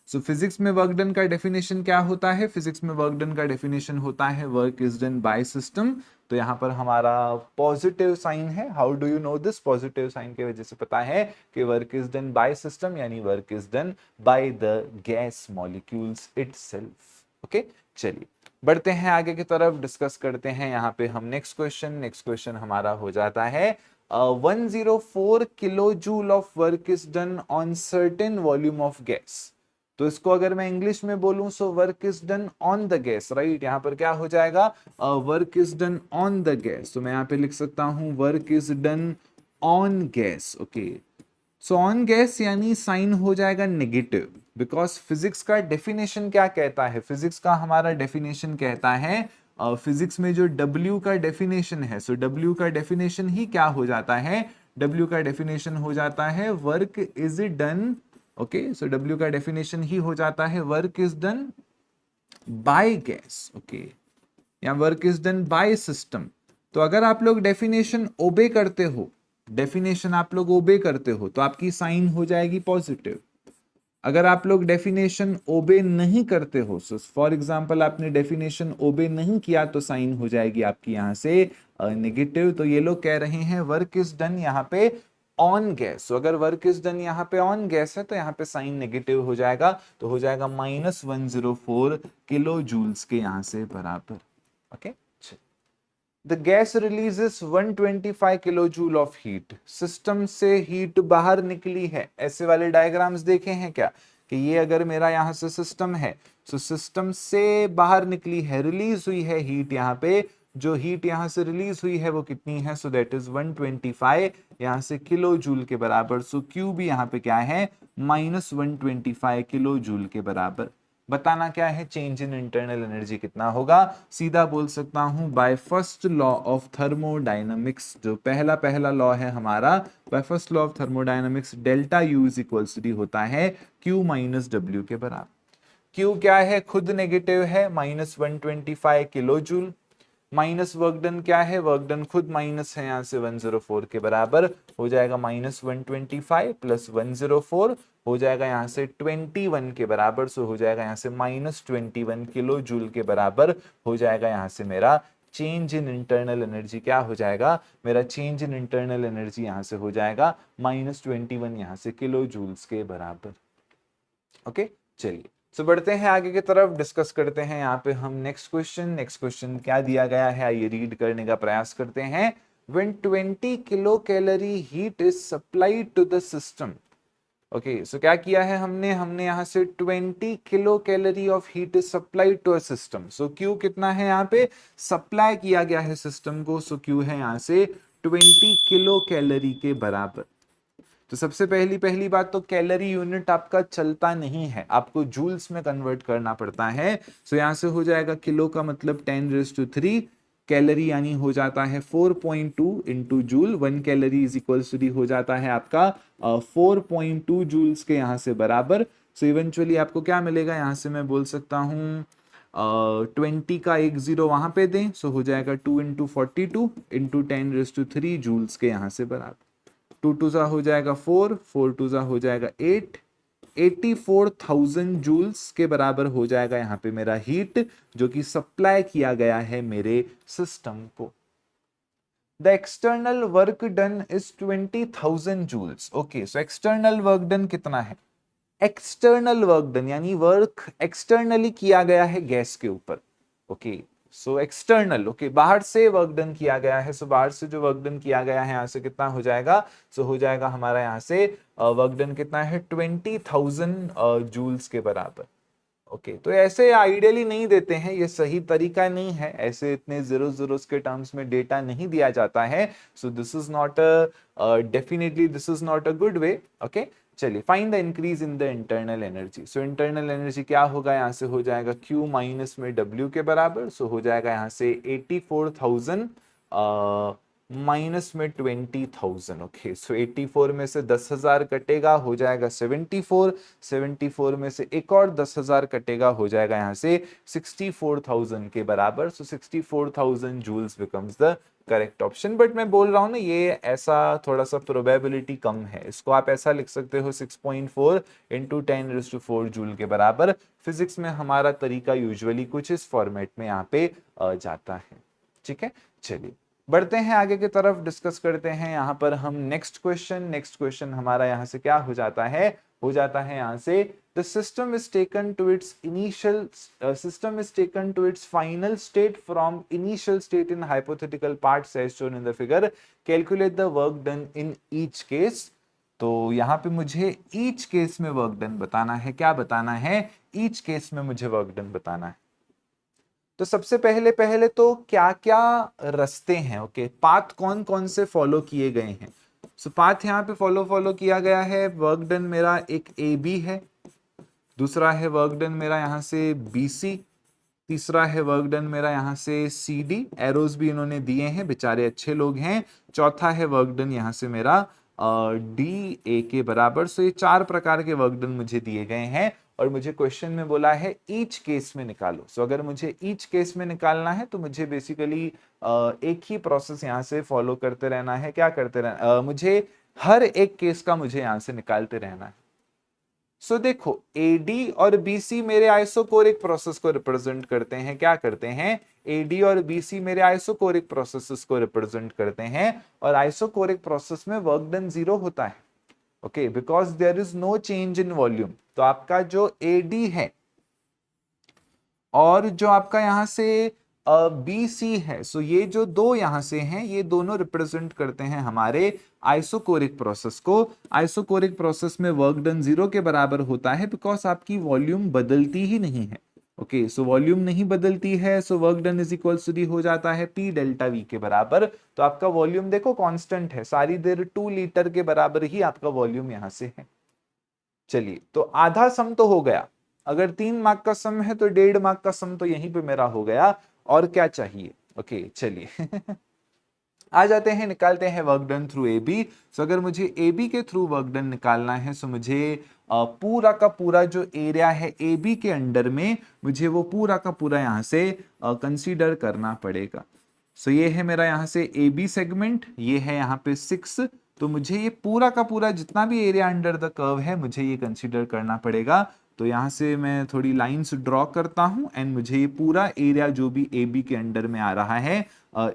so physics में वर्क डन का डेफिनेशन क्या होता है? फिजिक्स में वर्क डन का डेफिनेशन होता है work is done by system. तो यहाँ पर हमारा पॉजिटिव साइन है। How do you know this? Positive sign की वजह से पता है कि work is done by system यानी work is done by the gas molecules itself. Okay, चलिए बढ़ते हैं आगे की तरफ, डिस्कस करते हैं यहाँ पे हम नेक्स्ट क्वेश्चन। नेक्स्ट क्वेश्चन हमारा हो जाता है 104 kilo joule of work is done on certain volume of gas. तो इसको अगर मैं इंग्लिश में बोलूं, सो work is done on the gas, right? यहाँ पर क्या हो जाएगा? Work is done on the gas. तो मैं यहाँ पे लिख सकता हूं work is done on gas. Okay, so on gas यानी साइन हो जाएगा नेगेटिव, बिकॉज फिजिक्स का डेफिनेशन क्या कहता है? फिजिक्स का हमारा डेफिनेशन कहता है, फिजिक्स में जो W का डेफिनेशन है, सो W का डेफिनेशन ही क्या हो जाता है? W का डेफिनेशन हो जाता है work is done. Okay, so W का डेफिनेशन ही हो जाता है work is done by gas. Okay, या work is done by system. तो अगर आप लोग डेफिनेशन ओबे करते हो, डेफिनेशन आप लोग ओबे करते हो, तो आपकी साइन हो जाएगी पॉजिटिव। अगर आप लोग डेफिनेशन ओबे नहीं करते हो, सो फॉर एग्जांपल आपने डेफिनेशन ओबे नहीं किया, तो साइन हो जाएगी आपकी यहाँ से नेगेटिव। तो ये लोग कह रहे हैं वर्क इज डन यहाँ पे ऑन गैस। सो अगर वर्क इज डन यहाँ पे ऑन गैस है, तो यहाँ पे साइन नेगेटिव हो जाएगा, तो हो जाएगा -104 किलो जूल्स के यहाँ से बराबर। Okay, The gas releases 125 kilojoule of heat. System से हीट बाहर निकली है। ऐसे वाले डायग्राम्स देखे हैं क्या? कि ये अगर मेरा यहाँ से सिस्टम है, तो सिस्टम से बाहर निकली है, रिलीज हुई है हीट। यहाँ पे जो हीट यहाँ से रिलीज हुई है वो कितनी है? सो दैट इज 125 यहाँ से किलो जूल के बराबर। सो क्यू भी यहाँ पे क्या है? -125 किलो जूल के बराबर। बताना क्या है? चेंज इन इंटरनल एनर्जी कितना होगा? सीधा बोल सकता हूं by first law of thermodynamics, जो पहला लॉ है हमारा, by first law of thermodynamics delta U is equals to the होता है Q माइनस W के बराबर। Q क्या है? खुद नेगेटिव है, -125 kilo joule, minus work done क्या है? वर्क डन खुद माइनस है, यहाँ से 104 के बराबर हो जाएगा। -125 प्लस 104 हो जाएगा यहाँ से 21 के बराबर। सो हो जाएगा यहाँ से -21 किलो जूल के बराबर हो जाएगा यहाँ से मेरा चेंज इन इंटरनल एनर्जी। क्या हो जाएगा? मेरा चेंज इन इंटरनल एनर्जी यहाँ से हो जाएगा -21 यहाँ से किलो जूल्स के बराबर। ओके, चलिए सो बढ़ते हैं आगे की तरफ, डिस्कस करते हैं यहाँ पे हम नेक्स्ट क्वेश्चन। नेक्स्ट क्वेश्चन क्या दिया गया है, आइए रीड करने का प्रयास करते हैं। when 20 kilo calorie heat is supplied to the system. Okay, so क्या किया है हमने हमने यहाँ से 20 kilo calorie of heat is supplied to a system. So Q कितना है यहाँ पे सप्लाई किया गया है सिस्टम को, सो क्यू है यहाँ से 20 किलो कैलोरी के बराबर। तो सबसे पहली पहली बात तो कैलोरी यूनिट आपका चलता नहीं है, आपको जूल्स में कन्वर्ट करना पड़ता है। सो यहां से हो जाएगा किलो का मतलब 10⁻³ कैलोरी, यानी हो जाता है 4.2 into joule. 1 calorie is equal to हो जाता है आपका 4.2 जूल्स के यहाँ से बराबर। सो इवेंचुअली आपको क्या मिलेगा, यहाँ से मैं बोल सकता हूँ 20 का एक जीरो वहां पे दें, सो हो जाएगा 2 इंटू 42 इंटू 10⁻³ जूल्स के यहाँ से बराबर। 2 2 सा हो जाएगा 4, 4 2 सा हो जाएगा 8, 84,000 जूल्स के बराबर हो जाएगा यहाँ पे मेरा हीट, जो कि सप्लाई किया गया है मेरे सिस्टम को। The external work done is 20,000 joules. Okay, so external work done कितना है, एक्सटर्नल वर्क डन यानी वर्क एक्सटर्नली किया गया है गैस के ऊपर। ओके, सो एक्सटर्नल, ओके, बाहर से वर्क डन किया गया है। सो बाहर से जो वर्क डन किया गया है यहाँ से कितना हो जाएगा, सो हो जाएगा हमारा यहाँ से वर्क डन कितना है 20,000 जूल्स के बराबर। ओके, तो ऐसे आइडियली नहीं देते हैं, ये सही तरीका नहीं है, ऐसे इतने जीरोस के टर्म्स में डेटा नहीं दिया जाता है। So this is not definitely this is not a good way. Okay, चलिए, find the increase in the internal energy. So internal energy क्या होगा, यहाँ से हो जाएगा Q माइनस में W के बराबर। सो हो जाएगा यहाँ से 84,000 माइनस में 20,000। ओके, सो 84 में से 10,000 कटेगा, हो जाएगा 74, 74 में से एक और 10,000 कटेगा, हो जाएगा यहाँ से 64,000 के बराबर। So 64,000 joules becomes the correct option. But मैं बोल रहा हूँ ना, ये ऐसा थोड़ा सा प्रोबेबिलिटी कम है, इसको आप ऐसा लिख सकते हो 6.4 इंटू 10⁻⁴ जूल के बराबर। फिजिक्स में हमारा तरीका यूजुअली कुछ इस फॉर्मेट में यहाँ पे जाता है। ठीक है, चलिए बढ़ते हैं आगे की तरफ, डिस्कस करते हैं यहाँ पर हम नेक्स्ट क्वेश्चन हमारा यहाँ से क्या हो जाता है, हो जाता है यहाँ से the system is taken to its initial system is taken to its final state from initial state in hypothetical parts as shown in the figure, calculate the work done in each case। तो यहाँ पे मुझे each case में वर्क डन बताना है, क्या बताना है, each केस में मुझे वर्क डन बताना है। तो सबसे पहले पहले तो क्या क्या रास्ते हैं, ओके, पाथ कौन कौन से फॉलो किए गए हैं। सो पाथ यहाँ पे फॉलो किया गया है, वर्क डन मेरा एक AB है, दूसरा है वर्क डन मेरा यहाँ से BC, तीसरा है वर्क डन मेरा यहाँ से CD, एरोज भी इन्होंने दिए हैं, बेचारे अच्छे लोग हैं। चौथा है वर्क डन यहाँ से मेरा DA के बराबर। सो ये 4 प्रकार के वर्क डन मुझे दिए गए हैं और मुझे क्वेश्चन में बोला है ईच केस में निकालो। सो अगर मुझे ईच केस में निकालना है तो मुझे बेसिकली एक ही प्रोसेस यहाँ से फॉलो करते रहना है। क्या करते रहना, मुझे हर एक केस का मुझे यहाँ से निकालते रहना है। सो देखो, AD और BC मेरे आइसोकोरिक प्रोसेस को रिप्रेजेंट करते हैं। क्या करते हैं, AD और BC मेरे आइसोकोरिक प्रोसेसेस को रिप्रेजेंट करते हैं और आइसोकोरिक प्रोसेस में वर्क डन 0 होता है। Okay, because there is no change in volume. तो आपका जो AD है और जो आपका यहाँ से BC है, सो ये जो दो यहाँ से हैं, ये दोनों रिप्रेजेंट करते हैं हमारे आइसोकोरिक प्रोसेस को। आइसोकोरिक प्रोसेस में वर्क डन 0 के बराबर होता है बिकॉज आपकी वॉल्यूम बदलती ही नहीं है। ओके, सो वॉल्यूम नहीं बदलती है, so work done is equals to हो जाता है P डेल्टा V के बराबर। तो आपका वॉल्यूम देखो कांस्टेंट है, सारी देर 2 लीटर के बराबर ही आपका वॉल्यूम यहाँ से है। चलिए, तो आधा सम तो हो गया, अगर 3 मार्क का सम है तो 1.5 मार्क का सम तो यहीं पे मेरा हो गया, और क्या चाहिए। ओके, चलिए आ जाते हैं, निकालते हैं वर्क डन थ्रू AB। सो अगर मुझे AB के थ्रू वर्क डन निकालना है, सो मुझे पूरा का पूरा जो एरिया है AB के अंडर में, मुझे वो पूरा का पूरा यहाँ से कंसीडर करना पड़ेगा। सो ये है मेरा यहाँ से AB सेगमेंट, ये है यहाँ पे 6, तो मुझे ये पूरा का पूरा जितना भी एरिया अंडर द कर्व है मुझे ये कंसीडर करना पड़ेगा। तो यहाँ से मैं थोड़ी लाइंस ड्रॉ करता हूँ एंड मुझे ये पूरा एरिया जो भी AB के अंडर में आ रहा है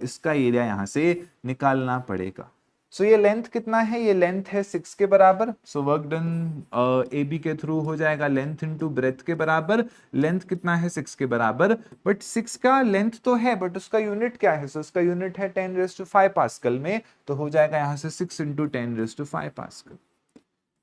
इसका एरिया यहाँ से निकालना पड़ेगा। सो ये लेंथ कितना है, ये लेंथ है 6 के बराबर। So work done A B के थ्रू हो जाएगा लेंथ इनटू ब्रेथ के बराबर। लेंथ कितना है 6 के बराबर, बट 6 का लेंथ तो है बट उसका यूनिट क्या है, सो उसका यूनिट है 10⁵ पास्कल में, तो हो जाएगा यहां से 6 इंटू 10⁵ पास्कल।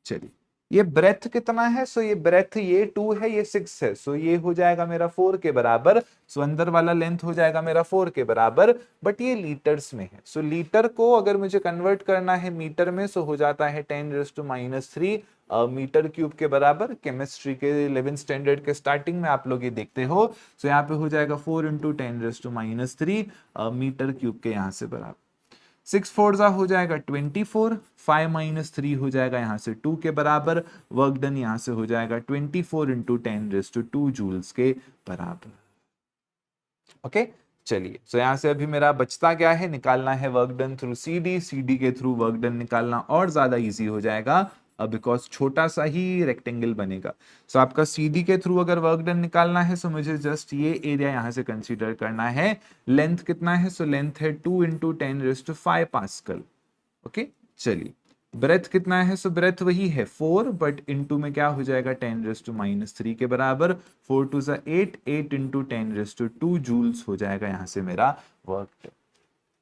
चलिए ये ब्रेथ कितना है, सो ये ब्रेथ ये 2 है ये 6 है, सो ये हो जाएगा मेरा 4 के बराबर। सो अंदर वाला लेंथ हो जाएगा मेरा 4 के बराबर, बट ये लीटर्स में है। सो लीटर को अगर मुझे कन्वर्ट करना है मीटर में, सो हो जाता है 10⁻³ मीटर क्यूब के बराबर। केमिस्ट्री के 11th स्टैंडर्ड के स्टार्टिंग में आप लोग ये देखते हो। सो यहाँ पे हो जाएगा 4 इंटू 10⁻³ मीटर क्यूब के यहाँ से बराबर। 6 4 हो जाएगा 24, 5 - 3 हो जाएगा यहाँ से 2 के बराबर। वर्क डन यहाँ से हो जाएगा 24 इंटू 10⁻² जूल्स के बराबर। ओके चलिए, सो यहाँ से अभी मेरा बचता क्या है, निकालना है work done through C D के थ्रू वर्क डन निकालना और ज्यादा इजी हो जाएगा बिकॉज छोटा सा ही रेक्टेंगल बनेगा। सो आपका सी डी के थ्रू अगर वर्क डन निकालना है, सो मुझे जस्ट ये एरिया यहाँ से कंसीडर करना है। लेंथ कितना है, सो लेंथ है 2 इंटू 10⁵ पास्कल। ओके चलिए, ब्रेथ कितना है, सो ब्रेथ वही है 4 बट इनटू में क्या हो जाएगा 10⁻³ के बराबर। 4 2 8, 8 इंटू 10⁻² जूल्स हो जाएगा यहाँ से मेरा वर्क।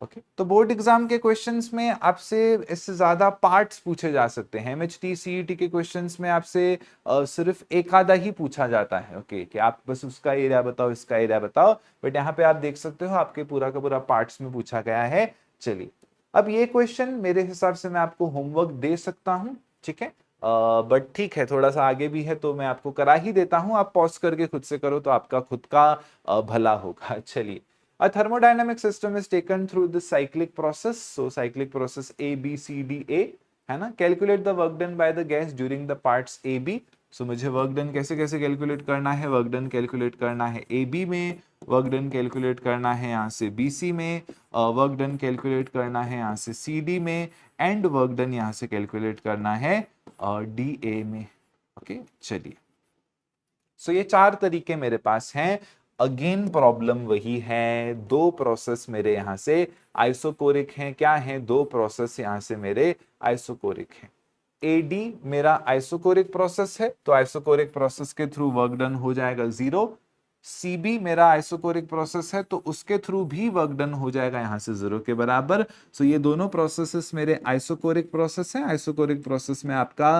ओके तो बोर्ड एग्जाम के क्वेश्चंस में आपसे इससे ज्यादा पार्ट्स पूछे जा सकते हैं। एमएचटी सीईटी के क्वेश्चंस में आपसे सिर्फ एक आधा ही पूछा जाता है। ओके कि आप बस उसका एरिया बताओ, इसका एरिया बताओ, बट यहाँ पे आप देख सकते हो आपके पूरा का पूरा पार्ट्स में पूछा गया है। चलिए अब ये क्वेश्चन मेरे हिसाब से मैं आपको होमवर्क दे सकता हूँ, ठीक है, बट ठीक है थोड़ा सा आगे भी है तो मैं आपको करा ही देता हूँ। आप पॉज करके खुद से करो तो आपका खुद का भला होगा। चलिए, a thermodynamic system is taken through the cyclic process, so cyclic process A B C D A है ना। Calculate the work done by the gas during the parts A B. So मुझे वर्क डन कैसे कैसे कैलकुलेट करना है, वर्क डन कैलकुलेट करना है ए बी में, वर्क डन कैलकुलेट करना है यहाँ से बी सी में, वर्क डन कैलकुलेट करना है यहाँ से सी डी में, एंड वर्क डन यहाँ से कैलकुलेट करना है डी ए में। ओके चलिए, सो ये 4 तरीके मेरे पास हैं। अगेन प्रॉब्लम वही है, 2 प्रोसेस मेरे यहां से आइसोकोरिक हैं। क्या है, 2 प्रोसेस यहां से मेरे आइसोकोरिक हैं। एडी मेरा आइसोकोरिक प्रोसेस है तो आइसोकोरिक प्रोसेस के थ्रू वर्क डन हो जाएगा 0। सीबी मेरा आइसोकोरिक प्रोसेस है तो उसके थ्रू भी वर्क डन हो जाएगा यहां से 0 के बराबर। सो ये दोनों प्रोसेसेस मेरे आइसोकोरिक प्रोसेस है। आइसोकोरिक प्रोसेस में आपका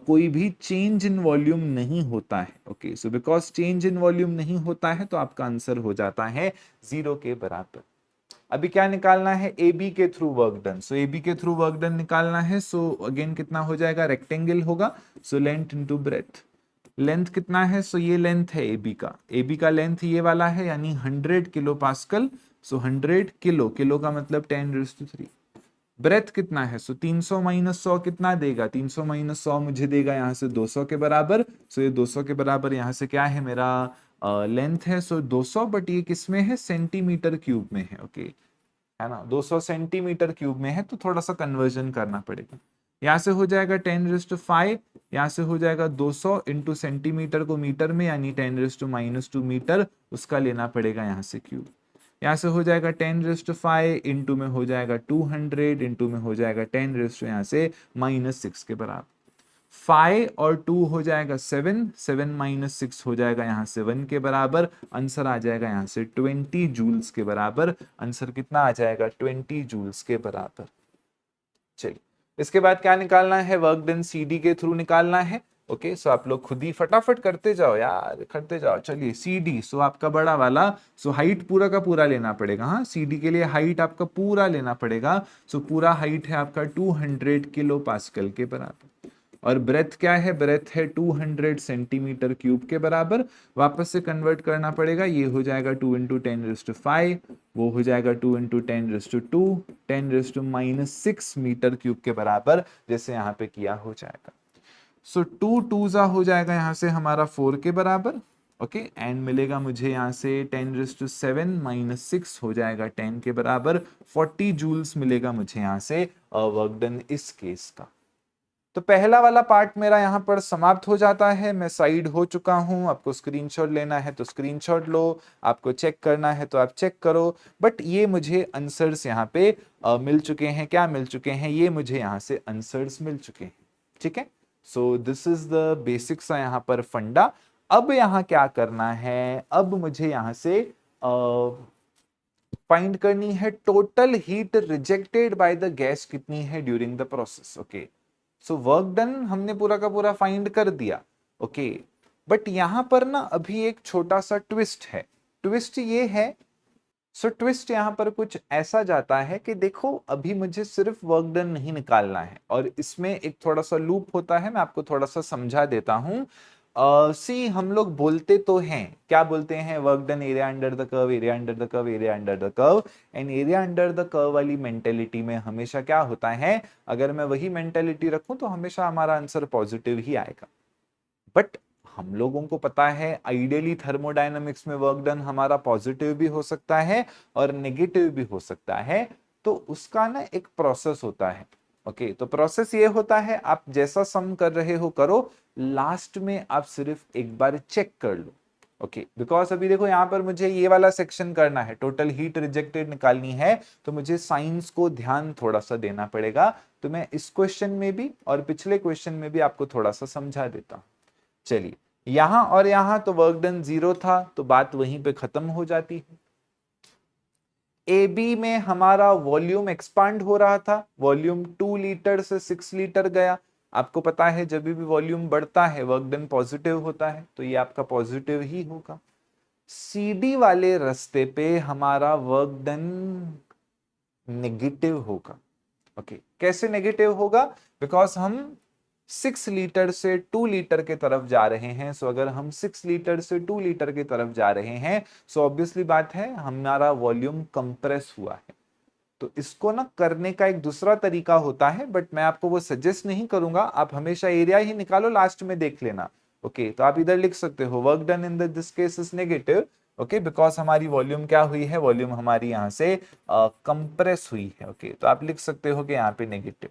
कोई भी चेंज इन वॉल्यूम नहीं होता है। Okay so because change in volume नहीं होता है तो आपका आंसर हो जाता है 0 के बराबर। अभी क्या निकालना है, ए बी के through work done. So A B के थ्रू वर्क डन निकालना है। सो अगेन कितना हो जाएगा, रेक्टेंगल होगा, so length into breadth. Length कितना है, सो ये लेंथ है ए बी का, ए बी का लेंथ ये वाला है यानी 100 किलो पास्कल। सो 100 किलो, किलो का मतलब 10⁻³ ब्रेथ कितना है, सो 300 - 100 कितना देगा, 300 - 100 मुझे देगा यहाँ से 200 के बराबर। सो ये 200 के बराबर यहाँ से क्या है मेरा लेंथ है, सो 200, बट ये किस में है, सेंटीमीटर क्यूब में है। ओके है ना, 200 सेंटीमीटर क्यूब में है तो थोड़ा सा कन्वर्जन करना पड़ेगा। यहाँ से हो जाएगा 10⁵, यहाँ से हो जाएगा 200 इंटू सेंटीमीटर को मीटर में यानी 10⁻² मीटर, उसका लेना पड़ेगा यहाँ से क्यूब। यहाँ से हो जाएगा 10⁵, इंटू में हो जाएगा 200, इंटू में हो जाएगा 10 यहाँ से -6 के बराबर। 5 और 2 हो जाएगा 7, 7 - 6 हो जाएगा यहाँ से 1 के बराबर। आंसर आ जाएगा यहाँ से 20 जूल्स के बराबर। आंसर कितना आ जाएगा, 20 जूल्स के बराबर। चलिए इसके बाद क्या निकालना है, वर्क डन सीडी के थ्रू निकालना है। ओके सो आप लोग खुद ही फटाफट करते जाओ यार, करते जाओ। चलिए सीडी, सो आपका बड़ा वाला, सो हाइट पूरा का पूरा लेना पड़ेगा। हाँ सीडी के लिए हाइट आपका पूरा लेना पड़ेगा। सो पूरा हाइट है आपका 200 किलो पास्कल के बराबर। और ब्रेथ क्या है, ब्रेथ है 200 सेंटीमीटर क्यूब के बराबर। वापस से कन्वर्ट करना पड़ेगा, ये हो जाएगा 2 इंटू 10⁵, वो हो जाएगा 2 इंटू 10⁵2, 10⁻6 मीटर क्यूब के बराबर, जैसे यहाँ पे किया हो जाएगा। सो 2 2 हो जाएगा यहाँ से हमारा 4 के बराबर। ओके एंड मिलेगा मुझे यहाँ से 10⁻7 - 6 हो जाएगा 10 के बराबर। 40 जूल्स मिलेगा मुझे यहाँ से वर्क डन इस केस का। तो पहला वाला पार्ट मेरा यहाँ पर समाप्त हो जाता है, मैं साइड हो चुका हूँ। आपको स्क्रीनशॉट लेना है तो स्क्रीनशॉट लो, आपको चेक करना है तो आप चेक करो। बट ये मुझे आंसर्स यहाँ पे मिल चुके हैं। क्या मिल चुके हैं? ये मुझे यहाँ से आंसर्स मिल चुके हैं। ठीक है, so this is the basics यहाँ पर फंडा। अब यहाँ क्या करना है? अब मुझे यहाँ से फाइंड करनी है total heat rejected by the gas कितनी है during the process. Okay, so work done हमने पूरा का पूरा फाइंड कर दिया। ओके, बट यहां पर ना अभी एक छोटा सा ट्विस्ट है। ट्विस्ट ये है, ट्विस्ट यहां पर कुछ ऐसा जाता है कि देखो अभी मुझे सिर्फ वर्क डन नहीं निकालना है, और इसमें एक थोड़ा सा लूप होता है। मैं आपको थोड़ा सा समझा देता हूं। सी हम लोग बोलते तो हैं, क्या बोलते हैं? Work done area under the curve, area under the curve, area under the curve. And area under the curve वाली मेंटेलिटी में हमेशा क्या होता है, अगर मैं वही मेंटेलिटी रखूं तो हमेशा हमारा आंसर पॉजिटिव ही आएगा। बट हम लोगों को पता है आइडियली थर्मोडायनामिक्स में वर्क डन हमारा पॉजिटिव भी हो सकता है और नेगेटिव भी हो सकता है। तो उसका ना एक प्रोसेस होता है। ओके, तो प्रोसेस ये होता है, आप जैसा सम कर रहे हो करो, लास्ट में आप सिर्फ एक बार चेक कर लो। ओके, बिकॉज अभी देखो यहाँ पर मुझे ये वाला सेक्शन करना है, टोटल हीट रिजेक्टेड निकालनी है, तो मुझे साइंस को ध्यान थोड़ा सा देना पड़ेगा। तो मैं इस क्वेश्चन में भी और पिछले क्वेश्चन में भी आपको थोड़ा सा समझा देता हूं। चलिए, यहां और यहां तो वर्क डन 0 था, तो बात वहीं पे खत्म हो जाती है। ए बी में हमारा वॉल्यूम एक्सपांड हो रहा था, वॉल्यूम 2 लीटर से 6 लीटर गया। आपको पता है जब भी वॉल्यूम बढ़ता है वर्क डन पॉजिटिव होता है, तो ये आपका पॉजिटिव ही होगा। सी डी वाले रास्ते पे हमारा वर्क डन नेगेटिव होगा। ओके, कैसे नेगेटिव होगा? बिकॉज हम 6 लीटर से 2 लीटर के तरफ जा रहे हैं। सो अगर हम 6 लीटर से 2 लीटर की तरफ जा रहे हैं, सो ऑब्वियसली बात है हमारा वॉल्यूम कंप्रेस हुआ है। तो इसको ना करने का एक दूसरा तरीका होता है, बट मैं आपको वो सजेस्ट नहीं करूंगा। आप हमेशा एरिया ही निकालो, लास्ट में देख लेना। ओके, तो आप इधर लिख सकते हो work done in this case is negative. Okay, because हमारी वॉल्यूम क्या हुई है? वॉल्यूम हमारी यहाँ से कंप्रेस हुई है। ओके, तो आप लिख सकते हो कि यहाँ पे नेगेटिव।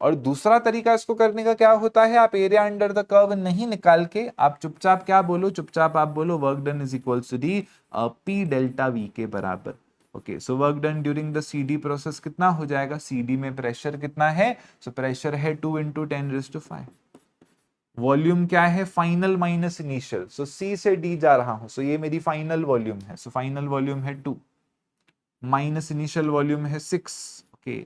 और दूसरा तरीका इसको करने का क्या होता है, आप एरिया अंडर द कर्व नहीं निकाल के आप चुपचाप क्या बोलो? चुपचाप आप बोलो work done is equal to the P delta V के बराबर। Okay, so work done during the CD process कितना हो जाएगा? सीडी में प्रेशर कितना है? सो प्रेशर है 2 × 10⁵। वॉल्यूम क्या है? Final minus initial. So C से डी जा रहा हूं, सो ये मेरी फाइनल वॉल्यूम है। सो फाइनल वॉल्यूम है 2 माइनस इनिशियल वॉल्यूम है 6। ओके,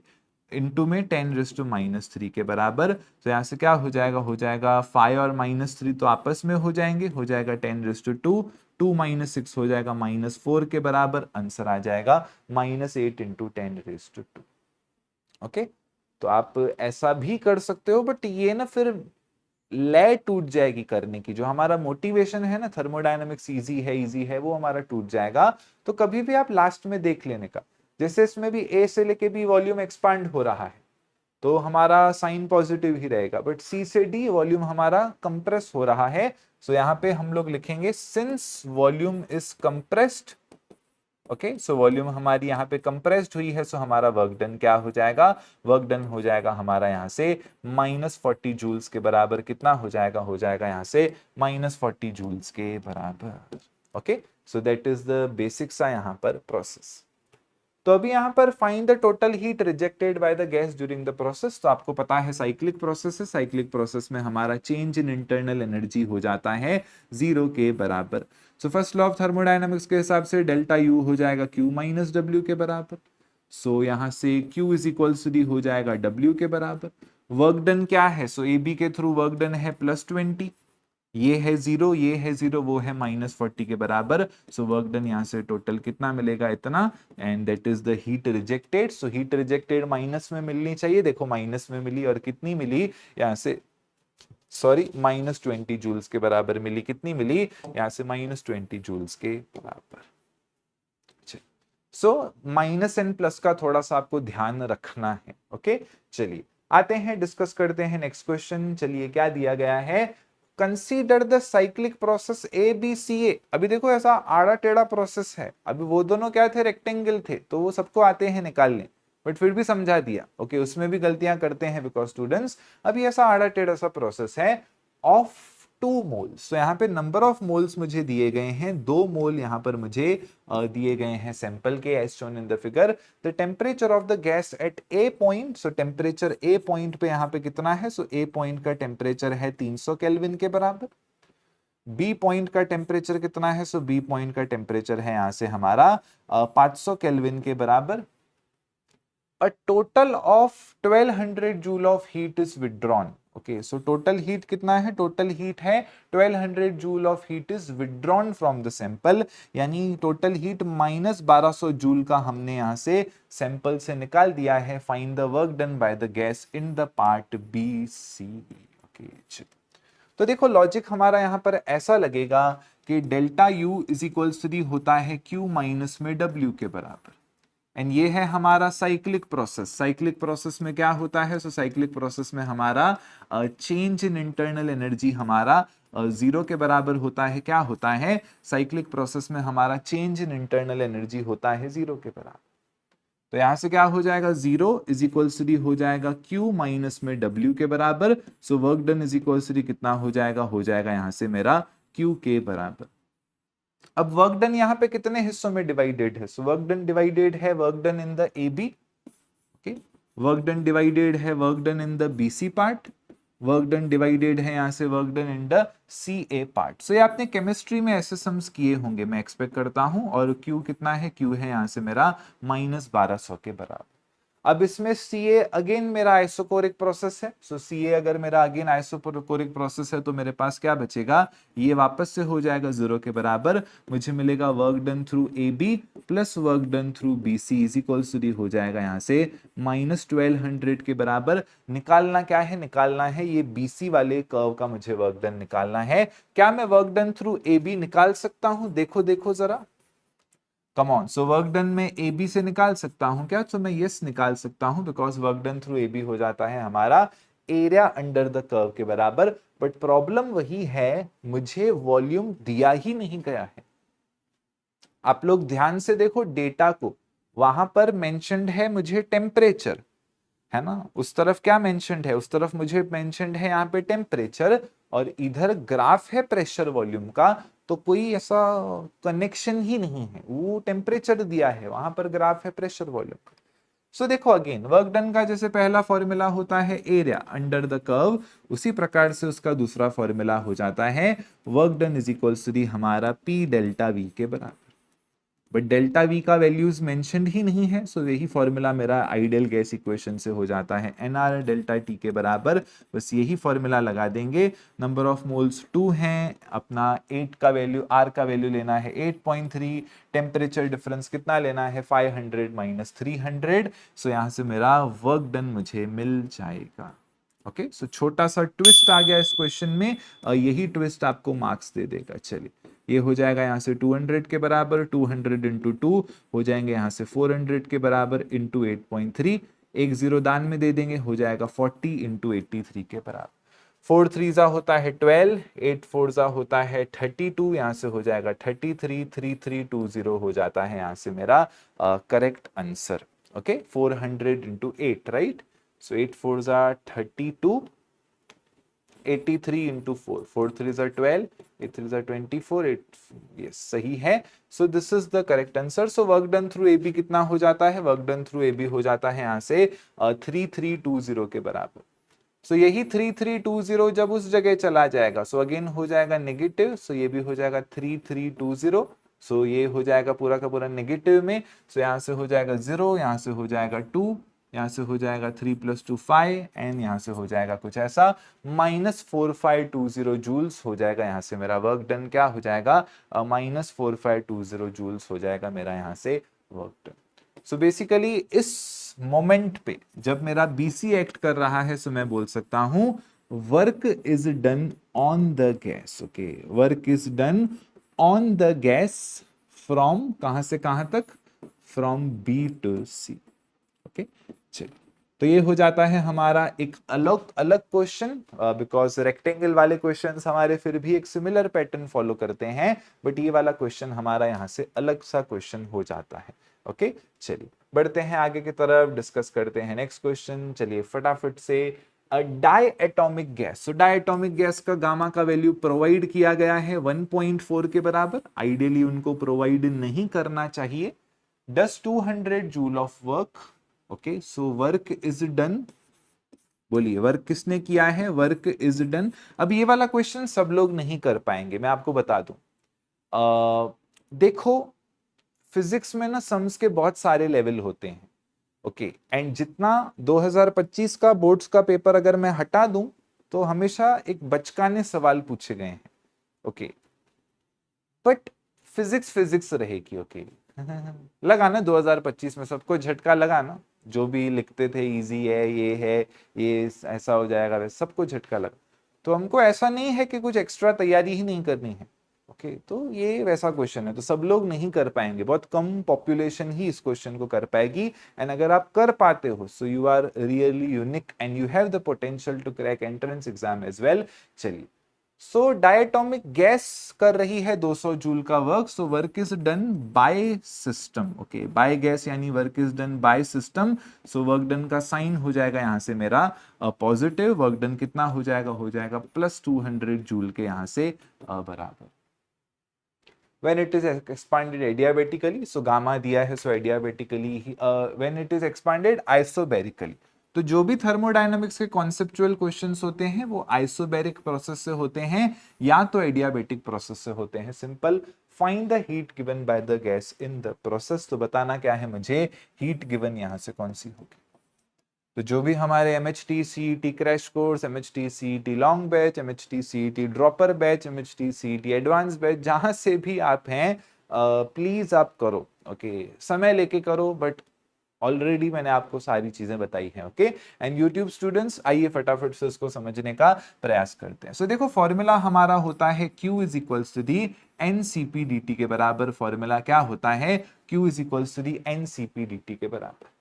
इनटू में 10⁻³ के बराबर। तो यहां से क्या हो जाएगा? हो जाएगा 5 और -3 तो आपस में हो जाएंगे, हो जाएगा 10⁻²। 2 - 6 हो जाएगा -4 के बराबर। आंसर आ जाएगा -8 × 10⁻²। ओके, तो आप ऐसा भी कर सकते हो, बट ये ना फिर लय टूट जाएगी करने की। जो हमारा मोटिवेशन है ना, थर्मोडायनामिक्स इजी है, वो हमारा टूट जाएगा। तो कभी भी आप लास्ट में देख लेने का। जैसे इसमें भी ए से लेके भी वॉल्यूम एक्सपांड हो रहा है, तो हमारा साइन पॉजिटिव ही रहेगा। बट सी से डी वॉल्यूम हमारा कंप्रेस हो रहा है। सो यहाँ पे हम लोग लिखेंगे since volume is compressed. Okay, so volume हमारी यहाँ पे कंप्रेस्ड हुई है, सो हमारा वर्क डन क्या हो जाएगा? वर्क डन हो जाएगा हमारा यहाँ से -40 जूल्स के बराबर। कितना हो जाएगा? हो जाएगा यहाँ से -40 जूल्स के बराबर। Okay, so that is the basics यहाँ पर प्रोसेस। तो अभी यहाँ पर find the total heat rejected by the gas during the process. तो आपको पता है साइक्लिक प्रोसेस है, साइक्लिक प्रोसेस में हमारा चेंज इन इंटरनल एनर्जी हो जाता है 0 के बराबर। So first law of thermodynamics के हिसाब से डेल्टा यू हो जाएगा Q - W के बराबर। सो यहाँ से Q is equal to the हो जाएगा W के बराबर। वर्क डन क्या है? सो ए बी के थ्रू वर्क डन है +20, ये है 0, ये है 0, वो है -40 के बराबर। सो वर्क डन यहाँ से टोटल कितना मिलेगा? इतना। And that is the heat rejected. So heat rejected minus में मिलनी चाहिए, देखो माइनस में मिली, और कितनी मिली यहाँ से? सॉरी, -20 जूल्स के बराबर मिली। कितनी मिली? यहाँ से -20 जूल्स के बराबर। सो माइनस एंड प्लस का थोड़ा सा आपको ध्यान रखना है। ओके, चलिए आते हैं, डिस्कस करते हैं नेक्स्ट क्वेश्चन। चलिए, क्या दिया गया है? Consider the cyclic process ABCA। अभी देखो ऐसा आड़ा टेढ़ा प्रोसेस है। अभी वो दोनों क्या थे? रेक्टेंगल थे, तो वो सबको आते हैं निकालने। बट फिर भी समझा दिया। ओके, उसमें भी गलतियां करते हैं बिकॉज स्टूडेंट्स अभी ऐसा आड़ा टेढ़ा सा प्रोसेस है ऑफ 2 मोल्स। तो यहाँ पे नंबर ऑफ मोल्स मुझे दिए गए हैं, 2 मोल यहाँ पर मुझे दिए गए हैं सैंपल के as shown in the figure. The temperature of the gas at A point, so temperature A point पे यहाँ पे कितना है, सो ए पॉइंट का टेम्परेचर है 300 केल्विन के बराबर। बी पॉइंट का टेम्परेचर कितना है, सो बी पॉइंट का टेम्परेचर है यहां से हमारा 500 केल्विन के बराबर। A total of 1200 joule of heat is withdrawn. Okay, so total heat कितना है, total heat है 1200 joule of heat is withdrawn from the sample, यानी total heat माइनस 1200 जूल का हमने यहां से सैंपल से निकाल दिया है। Find the work done by the gas in the part B, C. Okay, तो देखो लॉजिक हमारा यहां पर ऐसा लगेगा कि delta U is equals to होता है Q माइनस में W के बराबर। एंड ये है हमारा साइक्लिक प्रोसेस। साइक्लिक प्रोसेस में क्या होता है, सो साइक्लिक प्रोसेस में हमारा चेंज इन इंटरनल एनर्जी हमारा 0 के बराबर होता है। क्या होता है, साइक्लिक प्रोसेस में हमारा चेंज इन इंटरनल एनर्जी होता है 0 के बराबर। तो यहां से क्या हो जाएगा, 0 इज इक्वल्स टू हो जाएगा Q माइनस में W के बराबर। So work done is equals to कितना हो जाएगा यहां से मेरा Q के बराबर। अब वर्क डन यहाँ पे कितने हिस्सों में डिवाइडेड है, सो वर्क डन डिवाइडेड है work done in the A B, okay, work done divided है work done in the B C part, work done divided है यहां से work done in the C A part. So ये आपने केमिस्ट्री में ऐसे सम्स किए होंगे मैं एक्सपेक्ट करता हूं। और क्यू कितना है, क्यू है यहां से मेरा माइनस 1200 के बराबर। अब इसमें Ca अगेन मेरा आइसोकोरिक प्रोसेस है। सो Ca अगर मेरा अगेन आइसोकोरिक प्रोसेस है तो मेरे पास क्या बचेगा, ये वापस से हो जाएगा 0 के बराबर। मुझे मिलेगा work done through A B plus work done through B C is equals to हो जाएगा यहाँ से माइनस 1200 के बराबर। निकालना क्या है, निकालना है ये BC वाले कर्व का मुझे वर्क डन निकालना है। क्या मैं work done through A B निकाल सकता हूं, देखो देखो जरा, come on. So work done में ए बी से निकाल सकता हूं क्या, तो मैं यस निकाल सकता हूं because work done through A B हो जाता है हमारा एरिया अंडर द कर्व के बराबर। बट प्रॉब्लम वही है, मुझे वॉल्यूम दिया ही नहीं गया है। आप लोग ध्यान से देखो डेटा को, वहां पर मेंशन्ड है मुझे टेम्परेचर, है ना, उस तरफ क्या मेंशन्ड है, उस तरफ मुझे मेंशन्ड है यहाँ पे टेम्परेचर, और इधर ग्राफ है प्रेशर वॉल्यूम का। तो कोई ऐसा कनेक्शन ही नहीं है, वो टेम्परेचर दिया है, वहां पर ग्राफ है प्रेशर वॉल्यूम का। सो देखो अगेन वर्क डन का जैसे पहला फॉर्मूला होता है एरिया अंडर द कर्व, उसी प्रकार से उसका दूसरा फॉर्मूला हो जाता है work done is equals to हमारा P डेल्टा V के बराबर। बट डेल्टा वी का वैल्यूज मेंशन्ड ही नहीं है, सो यही फॉर्मूला मेरा आइडियल गैस इक्वेशन से हो जाता है NR डेल्टा T के बराबर। बस यही फॉर्मूला लगा देंगे। नंबर ऑफ मोल्स 2 हैं, अपना 8 का वैल्यू, R का वैल्यू लेना है 8.3, टेम्परेचर डिफरेंस कितना लेना है 500 माइनस 300। सो यहाँ से मेरा वर्क डन मुझे मिल जाएगा। ओके, सो छोटा सा ट्विस्ट आ गया इस क्वेश्चन में, यही ट्विस्ट आपको मार्क्स दे देगा। चलिए, ये हो जाएगा यहाँ से 200 के बराबर, 200 इंटू 2 हो जाएंगे यहाँ से 400 के बराबर इंटू 8.3, एक जीरो दान में दे देंगे, हो जाएगा 40 इंटू 83 के बराबर। 4 3 जा होता है 12, 8 4 जा होता है 32, यहाँ से हो जाएगा 33, 3320 हो जाता है यहाँ से मेरा correct answer. Okay, 400 into 8, right. So 8 4s are 32, 83 into 4, 4 3s are 12, 8 3s are 24, 8, yes सही है। So this is the correct answer. So work done through AB कितना हो जाता है, work done through AB हो जाता है यहाँ से 3320 के बराबर। So यही 3320 जब उस जगह चला जाएगा, so again हो जाएगा नेगेटिव, so ये भी हो जाएगा 3320, so ये हो जाएगा पूरा का पूरा नेगेटिव में। so यहाँ से हो जाएगा 0, यहाँ से हो जाएगा 2, यहाँ से हो जाएगा 3 + 2 5, एंड यहाँ से हो जाएगा कुछ ऐसा -4520 जूल्स हो जाएगा। यहाँ से मेरा वर्क डन क्या हो जाएगा, -4520 जूल्स हो जाएगा मेरा यहाँ से वर्क डन। सो बेसिकली इस मोमेंट पे जब मेरा BC एक्ट कर रहा है, सो मैं बोल सकता हूं work is done on the gas. Okay, work is done on the gas from कहां से कहां तक, from B to C। Okay, चलिए, तो ये हो जाता है हमारा एक अलग अलग क्वेश्चन, बिकॉज रेक्टेंगल वाले क्वेश्चंस हमारे फिर भी एक सिमिलर पैटर्न फॉलो करते हैं, बट ये वाला क्वेश्चन हमारा यहाँ से अलग सा क्वेश्चन हो जाता है। ओके चलिए बढ़ते हैं आगे की तरफ, डिस्कस करते हैं नेक्स्ट क्वेश्चन। चलिए फटाफट से, डाई एटॉमिक गैस, सो डाई एटॉमिक गैस का गामा का वैल्यू प्रोवाइड किया गया है 1.4 के बराबर, आइडियली उनको प्रोवाइड नहीं करना चाहिए। डस 200 joule of work, okay so work is done, बोलिए वर्क किसने किया है, वर्क इज डन। अब ये वाला क्वेश्चन सब लोग नहीं कर पाएंगे, मैं आपको बता दूं। देखो फिजिक्स में ना सम्स के बहुत सारे लेवल होते हैं, ओके एंड जितना 2025 का बोर्ड्स का पेपर अगर मैं हटा दूं तो हमेशा एक बचकाने सवाल पूछे गए हैं, ओके बट फिजिक्स फिजिक्स रहेगी, ओके लगाना 2025 में सबको झटका लगाना, जो भी लिखते थे इजी है, ये ऐसा हो जाएगा, वैसे सबको झटका लगा। तो हमको ऐसा नहीं है कि कुछ एक्स्ट्रा तैयारी ही नहीं करनी है, ओके तो ये वैसा क्वेश्चन है, तो सब लोग नहीं कर पाएंगे, बहुत कम पॉपुलेशन ही इस क्वेश्चन को कर पाएगी। एंड अगर आप कर पाते हो so you are really unique and you have the potential to crack entrance exam as well. चलिए सो डायटोमिक गैस कर रही है 200 जूल का work, so work is done by system, okay by gas यानी work is done by system, so work done का साइन हो जाएगा यहां से मेरा पॉजिटिव, वर्क डन कितना हो जाएगा प्लस 200 जूल के यहां से बराबर। when it is expanded adiabatically, so gamma दिया है, so adiabatically when it is expanded isobarically, तो जो भी थर्मोडायनामिक्स के कॉन्सेप्चुअल क्वेश्चंस होते हैं वो आइसोबैरिक प्रोसेस से होते हैं या तो एडियाबेटिक प्रोसेस से होते हैं। Simple, find the heat given by the gas in the process, तो बताना क्या है मुझे, हीट गिवन यहां से कौन सी होगी। तो जो भी हमारे MHT CET crash course, MHT CET long batch, MHT CET dropper batch, MHT CET advance batch, जहां से भी आप हैं प्लीज आप करो, ओके समय लेके करो, बट ऑलरेडी मैंने आपको सारी चीजें बताई हैं, ओके एंड यूट्यूब स्टूडेंट्स आइए फटाफट से उसको समझने का प्रयास करते हैं। सो देखो फॉर्मूला हमारा होता है Q is equals to the NCP/dt के बराबर, फॉर्मूला क्या होता है, Q is equals to the NCP/dt के बराबर।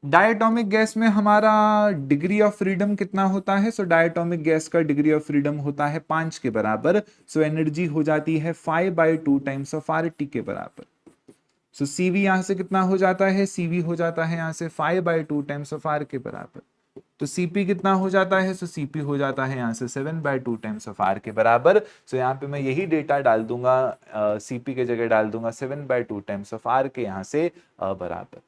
डायटोमिक गैस में हमारा डिग्री ऑफ फ्रीडम कितना होता है, सो डायटोमिक गैस का डिग्री ऑफ फ्रीडम होता है 5 के बराबर, सो एनर्जी हो जाती है 5/2 टाइम्स ऑफ RT के बराबर। सो CV यहां से कितना हो जाता है, CV हो जाता है यहां से 5/2 टाइम्स ऑफ R के बराबर। तो CP कितना हो जाता है, सो CP हो जाता है यहां से 7/2 टाइम्स ऑफ R के बराबर। सो यहाँ पे मैं यही डेटा डाल दूंगा, CP के जगह डाल दूंगा 7/2 टाइम्स ऑफ R के यहां से बराबर।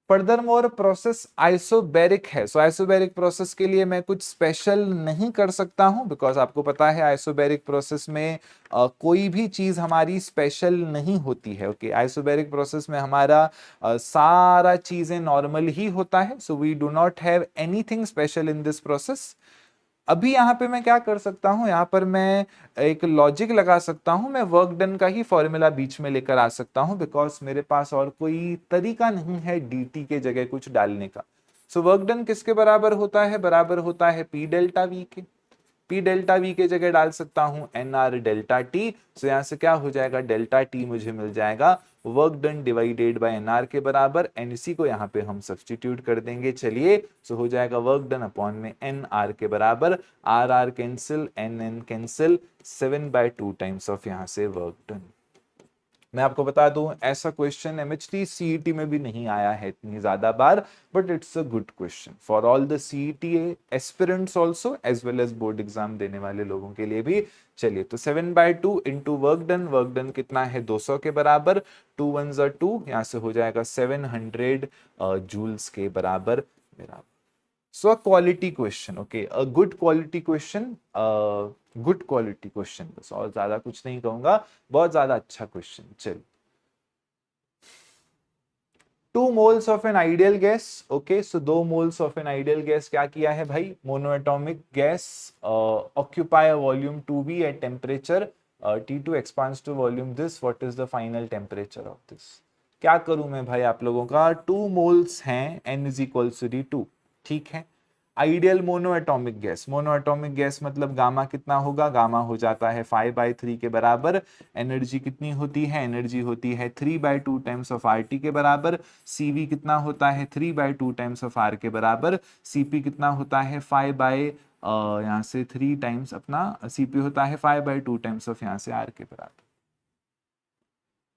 फर्दर मोर प्रोसेस आइसोबैरिक है, सो आइसोबैरिक प्रोसेस के लिए मैं कुछ स्पेशल नहीं कर सकता हूं, बिकॉज आपको पता है आइसोबैरिक प्रोसेस में कोई भी चीज हमारी स्पेशल नहीं होती है, ओके आइसोबैरिक प्रोसेस में हमारा सारा चीजें नॉर्मल ही होता है, so we do not have anything special in this process. अभी यहाँ पे मैं क्या कर सकता हूँ, यहाँ पर मैं एक लॉजिक लगा सकता हूँ, मैं वर्क डन का ही फॉर्मूला बीच में लेकर आ सकता हूँ, बिकॉज मेरे पास और कोई तरीका नहीं है dt के जगह कुछ डालने का। सो वर्क डन किसके बराबर होता है, बराबर होता है P डेल्टा V के, P डेल्टा V के जगह डाल सकता हूं NR डेल्टा T, सो यहां से क्या हो जाएगा, डेल्टा T मुझे मिल जाएगा work done divided by NR के बराबर, एंड इसी को यहाँ पे हम सब्सटीट्यूट कर देंगे। चलिए सो हो जाएगा वर्क डन अपॉन में NR के बराबर, RR cancel, NN cancel, 7/2 times of यहाँ से वर्क डन। मैं आपको बता दूं ऐसा क्वेश्चन MHT CET में भी नहीं आया है इतनी ज्यादा बार, but it's a good question for all the CET aspirants also as well as board exam देने वाले लोगों के लिए भी। चलिए तो 7/2 इंटू वर्क डन कितना है 200 के बराबर, 2 1 2, यहां से हो जाएगा 700 जूल्स के बराबर मेरा। So quality question, okay a good quality question, good quality question, बस और ज्यादा कुछ नहीं कहूंगा, बहुत ज्यादा अच्छा क्वेश्चन। चल 2 moles of an ideal gas, okay so 2 moles of an ideal gas क्या किया है भाई, monoatomic gas occupy volume 2b at temperature T2 expands to volume this, what is the final temperature of this। क्या करूं मैं भाई आप लोगों का, 2 moles हैं n is equals to 2, ठीक है। आइडियल मोनोएटॉमिक गैस मतलब गामा कितना होगा, गामा हो जाता है 5/3 के बराबर। एनर्जी कितनी होती है, एनर्जी होती है 3/2 टाइम्स ऑफ RT के बराबर। CV कितना होता है 3/2 टाइम्स ऑफ R के बराबर। CP कितना होता है 5 यहाँ से 3 टाइम्स अपना CP होता है 5/2 टाइम्स ऑफ यहाँ से R के बराबर।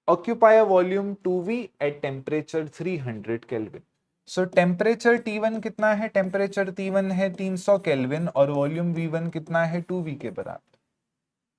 occupy a volume 2V at temperature 300 Kelvin. So temperature T1 कितना है? टेम्परेचर T1 है 300 केल्विन और वॉल्यूम V1 कितना है? 2V के बराबर।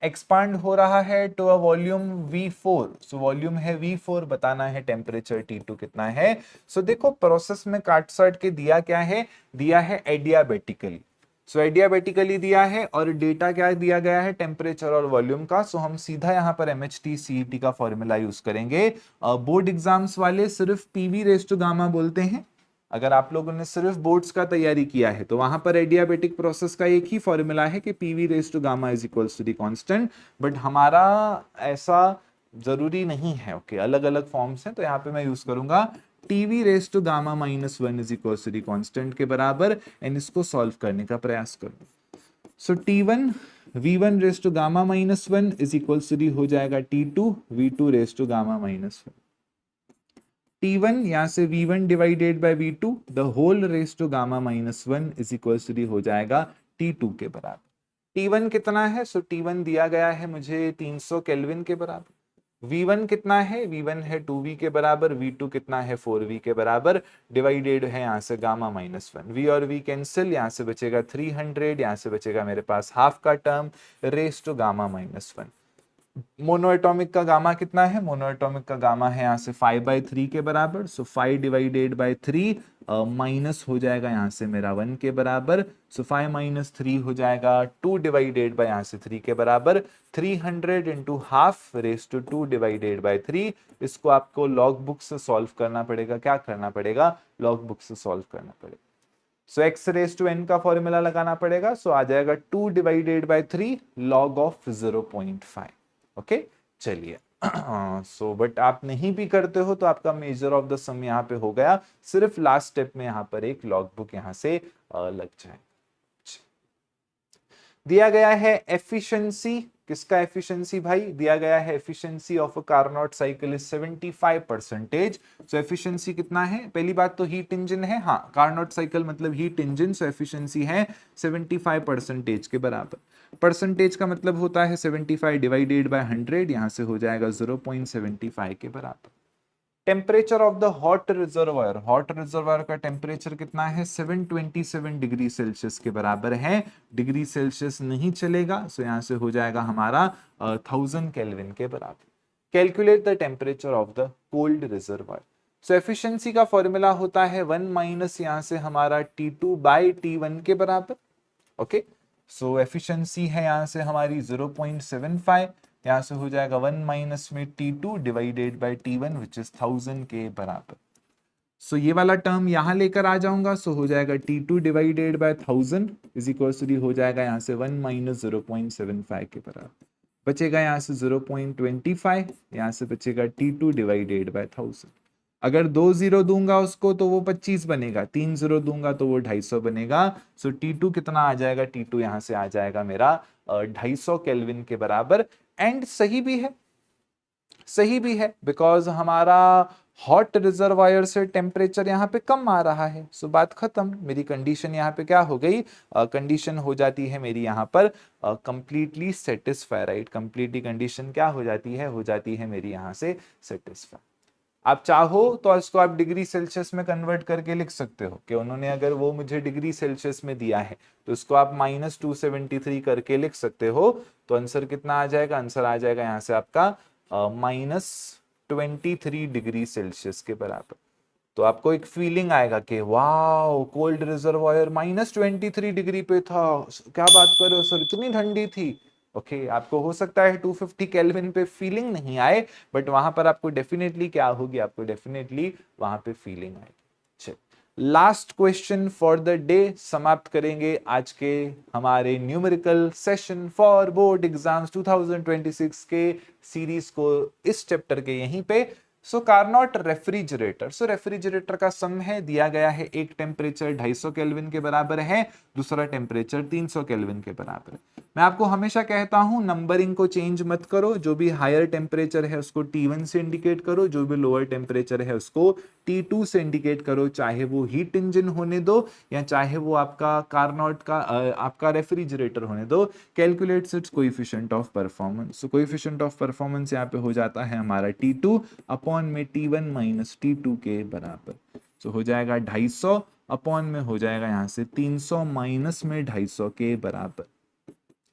एक्सपांड हो रहा है to a volume V4, so volume है V4, बताना है टेम्परेचर T2 कितना है। सो देखो प्रोसेस में काट साट के दिया क्या है? दिया है एडियाबेटिकली। सो एडियाबेटिकली दिया है और डेटा क्या दिया गया है? टेम्परेचर और वॉल्यूम का। सो हम सीधा यहाँ पर MHT CET का फॉर्मूला यूज करेंगे। बोर्ड एग्जाम्स वाले सिर्फ पीवी रेज टू गामा बोलते हैं। अगर आप लोगों ने सिर्फ बोर्ड्स का तैयारी किया है तो वहां पर एडियाबेटिक प्रोसेस का एक ही फॉर्मूला है कि PV raise to gamma is equals to the constant. But हमारा ऐसा जरूरी नहीं है, ओके, अलग अलग फॉर्म्स हैं। तो यहाँ पे मैं यूज करूंगा TV raise to gamma minus one is equals to the constant के बराबर, एंड इसको सॉल्व करने का प्रयास करूंगा। So T1 V1 raise to gamma minus one is equals to the हो जाएगा T2 V2 raise to gamma minus one. T1 यहां से V1 divided by V2 the whole raise to gamma minus one is equals to the हो जाएगा T2 के बराबर। T1 कितना है? सो T1 दिया गया है मुझे 300 केल्विन के बराबर। V1 कितना है? V1 है 2V के बराबर। V2 कितना है? 4V के बराबर। डिवाइडेड है यहाँ से गामा माइनस वन। V और V कैंसिल, यहाँ से बचेगा 300, यहाँ से बचेगा मेरे पास हाफ का term raise to gamma minus one. Mono atomic का गामा कितना है? मोनो एटॉमिक का गामा है यहाँ से 5/3 के बराबर। सो 5 डिवाइडेड बाय 3 माइनस हो जाएगा यहाँ से मेरा 1 के बराबर। सो 5 माइनस 3 हो जाएगा 2 डिवाइडेड बाय यहाँ से 3 के बराबर। 300 into half raise to 2 divided by 3। इसको आपको लॉग बुक से सॉल्व करना पड़ेगा। क्या करना पड़ेगा? लॉग बुक से सॉल्व करना पड़ेगा। So X raise to N का फॉर्मूला लगाना पड़ेगा। सो आ जाएगा 2 divided by 3 log of 0.5। Okay, चलिए। सो बट आप नहीं भी करते हो तो आपका मेजर ऑफ द सम यहाँ पे हो गया। सिर्फ लास्ट स्टेप में यहाँ पर एक लॉग बुक यहाँ से लग जाए। दिया गया है एफिशिएंसी, किसका एफिशिएंसी भाई? दिया गया है efficiency of a Carnot cycle is 75%। So efficiency कितना है? पहली बात तो हीट इंजन है, हाँ, कार्नोट साइकिल मतलब हीट इंजन। सो एफिशिएंसी है 75% के बराबर। परसेंटेज का मतलब होता है 75 डिवाइडेड बाय 100, यहां से हो जाएगा 0.75 के बराबर। Temperature of the hot reservoir, hot reservoir का टेम्परेचर कितना है? 727 डिग्री सेल्सियस के बराबर है। डिग्री सेल्सियस नहीं चलेगा, सो यहां से हो जाएगा हमारा 1000 केल्विन के बराबर। Calculate the temperature of the cold reservoir. So efficiency का फॉर्मूला होता है 1 माइनस यहां से हमारा T2 बाई T1 के बराबर। ओके, सो एफिशिएंसी है यहां से हमारी 0.75, यहां से हो जाएगा 1 माइनस में T2 divided bye T1 which is 1000 के बराबर। सो ये वाला टर्म यहां लेकर आ जाऊंगा। सो हो जाएगा T2 divided by 1000 is equal to हो जाएगा यहां से 1 माइनस 0.75 के बराबर। बचेगा यहां से 0.25, यहां से बचेगा T2 डिवाइडेड बाय 1000। अगर 2 जीरो दूंगा उसको तो वो 25 बनेगा, 3 जीरो दूंगा तो वो 250 बनेगा। सो T2 कितना आ जाएगा? T2 यहां से आ जाएगा मेरा 250 केल्विन के बराबर। एंड सही भी है, सही भी है, बिकॉज हमारा हॉट रिजर्वायर से टेम्परेचर यहाँ पे कम आ रहा है। सो बात खत्म, मेरी कंडीशन यहाँ पे क्या हो गई? कंडीशन हो जाती है मेरी यहाँ पर completely satisfy, right? Completely condition क्या हो जाती है? हो जाती है मेरी यहाँ से सेटिस्फाई। आप चाहो तो इसको आप डिग्री सेल्सियस में कन्वर्ट करके लिख सकते हो कि उन्होंने अगर वो मुझे डिग्री सेल्सियस में दिया है तो इसको आप -273 करके लिख सकते हो। तो आंसर कितना आ जाएगा? आंसर आ जाएगा यहाँ से आपका -23 डिग्री सेल्सियस के बराबर। तो आपको एक फीलिंग आएगा कि वाओ, कोल्ड रिजर्वायर -23 डिग्री पे था, क्या बात कर रहे हो सर, इतनी ठंडी थी। ओके, आपको हो सकता है 250 केल्विन पे फीलिंग नहीं आए, बट वहां पर आपको डेफिनेटली क्या होगी? आपको डेफिनेटली वहां पे फीलिंग आएगी। चलिए, last question for the day, समाप्त करेंगे आज के हमारे numerical session for board exams 2026 के सीरीज को इस चैप्टर के यहीं पे। सो कार्नोट रेफ्रिजरेटर, सो रेफ्रिजरेटर का सम है दिया गया है, एक टेम्परेचर 250 केल्विन के बराबर है, दूसरा टेम्परेचर 300 केल्विन के बराबर है। मैं आपको हमेशा कहता हूं नंबरिंग को चेंज मत करो, जो भी हायर टेम्परेचर है उसको T1 से इंडिकेट करो, जो भी लोअर टेम्परेचर है उसको T2 से इंडिकेट करो, चाहे वो हीट इंजन होने दो या चाहे वो आपका कार्नोट का आपका रेफ्रिजरेटर होने दो। Calculates it's coefficient of performance, so coefficient of performance यहाँ पे हो जाता है हमारा T2 अपॉन में T1 माइनस T2 के बराबर। सो हो जाएगा 250 अपॉन में हो जाएगा यहाँ से 300 माइनस में 250 के बराबर।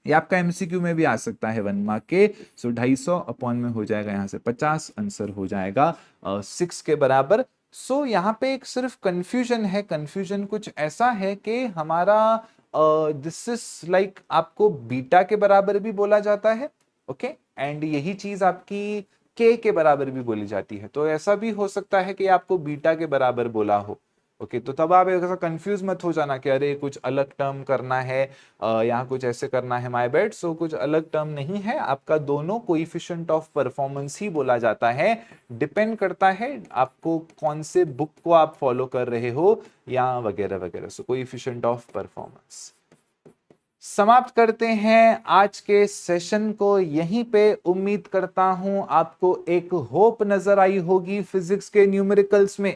ये आपका एमसीक्यू में भी आ सकता है 1 मार्क के। सो 250 अपॉन में हो जाएगा यहाँ से 50, आंसर हो जाएगा 6 के बराबर। सो यहाँ पे एक सिर्फ कंफ्यूजन है, कंफ्यूजन कुछ ऐसा है कि हमारा दिस इज लाइक आपको बीटा के बराबर भी बोला जाता है, ओके, एंड यही चीज आपकी के बराबर भी बोली जाती है। तो ऐसा भी हो सकता है कि आपको बीटा के बराबर बोला हो, ओके, तो तब आप ऐसा कंफ्यूज मत हो जाना कि अरे कुछ अलग टर्म करना है, यहाँ कुछ ऐसे करना है, माय बैड। सो कुछ अलग टर्म नहीं है, आपका दोनों कोएफिशिएंट ऑफ परफॉर्मेंस ही बोला जाता है। डिपेंड करता है आपको कौन से बुक को आप फॉलो कर रहे हो या वगैरह वगैरह। सो कोएफिशिएंट ऑफ परफॉर्मेंस। समाप्त करते हैं आज के सेशन को यहीं पे। उम्मीद करता हूं आपको एक होप नजर आई होगी फिजिक्स के न्यूमेरिकल्स में।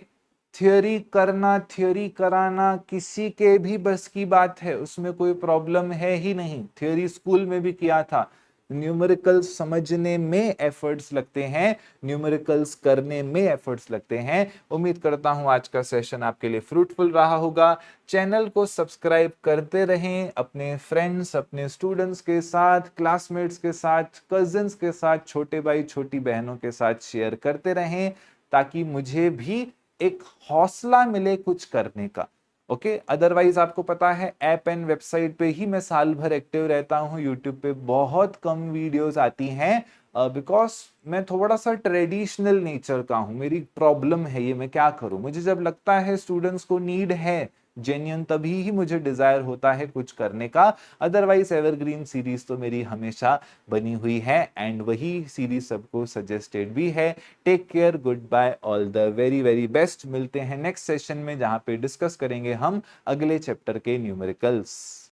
थ्योरी करना, थ्योरी कराना किसी के भी बस की बात है, उसमें कोई प्रॉब्लम है ही नहीं। थ्योरी स्कूल में भी किया था, न्यूमेरिकल्स समझने में एफर्ट्स लगते हैं, न्यूमेरिकल्स करने में एफर्ट्स लगते हैं। उम्मीद करता हूं आज का सेशन आपके लिए फ्रूटफुल रहा होगा। चैनल को सब्सक्राइब करते रहें, अपने फ्रेंड्स, अपने स्टूडेंट्स के साथ, क्लासमेट्स के साथ, कजिन्स के साथ, छोटे भाई छोटी बहनों के साथ शेयर करते रहें, ताकि मुझे भी एक हौसला मिले कुछ करने का, ओके। अदरवाइज आपको पता है ऐप एंड वेबसाइट पे ही मैं साल भर एक्टिव रहता हूँ, यूट्यूब पे बहुत कम वीडियोस आती हैं, बिकॉज मैं थोड़ा सा ट्रेडिशनल नेचर का हूँ, मेरी प्रॉब्लम है ये, मैं क्या करूँ, मुझे जब लगता है स्टूडेंट्स को नीड है जेन्युइन, तभी ही मुझे डिजायर होता है कुछ करने का। अदरवाइज एवरग्रीन सीरीज तो मेरी हमेशा बनी हुई है एंड वही सीरीज सबको सजेस्टेड भी है। Take care, goodbye, all the very very best. मिलते हैं नेक्स्ट सेशन में, जहां पे डिस्कस करेंगे हम अगले चैप्टर के न्यूमेरिकल्स।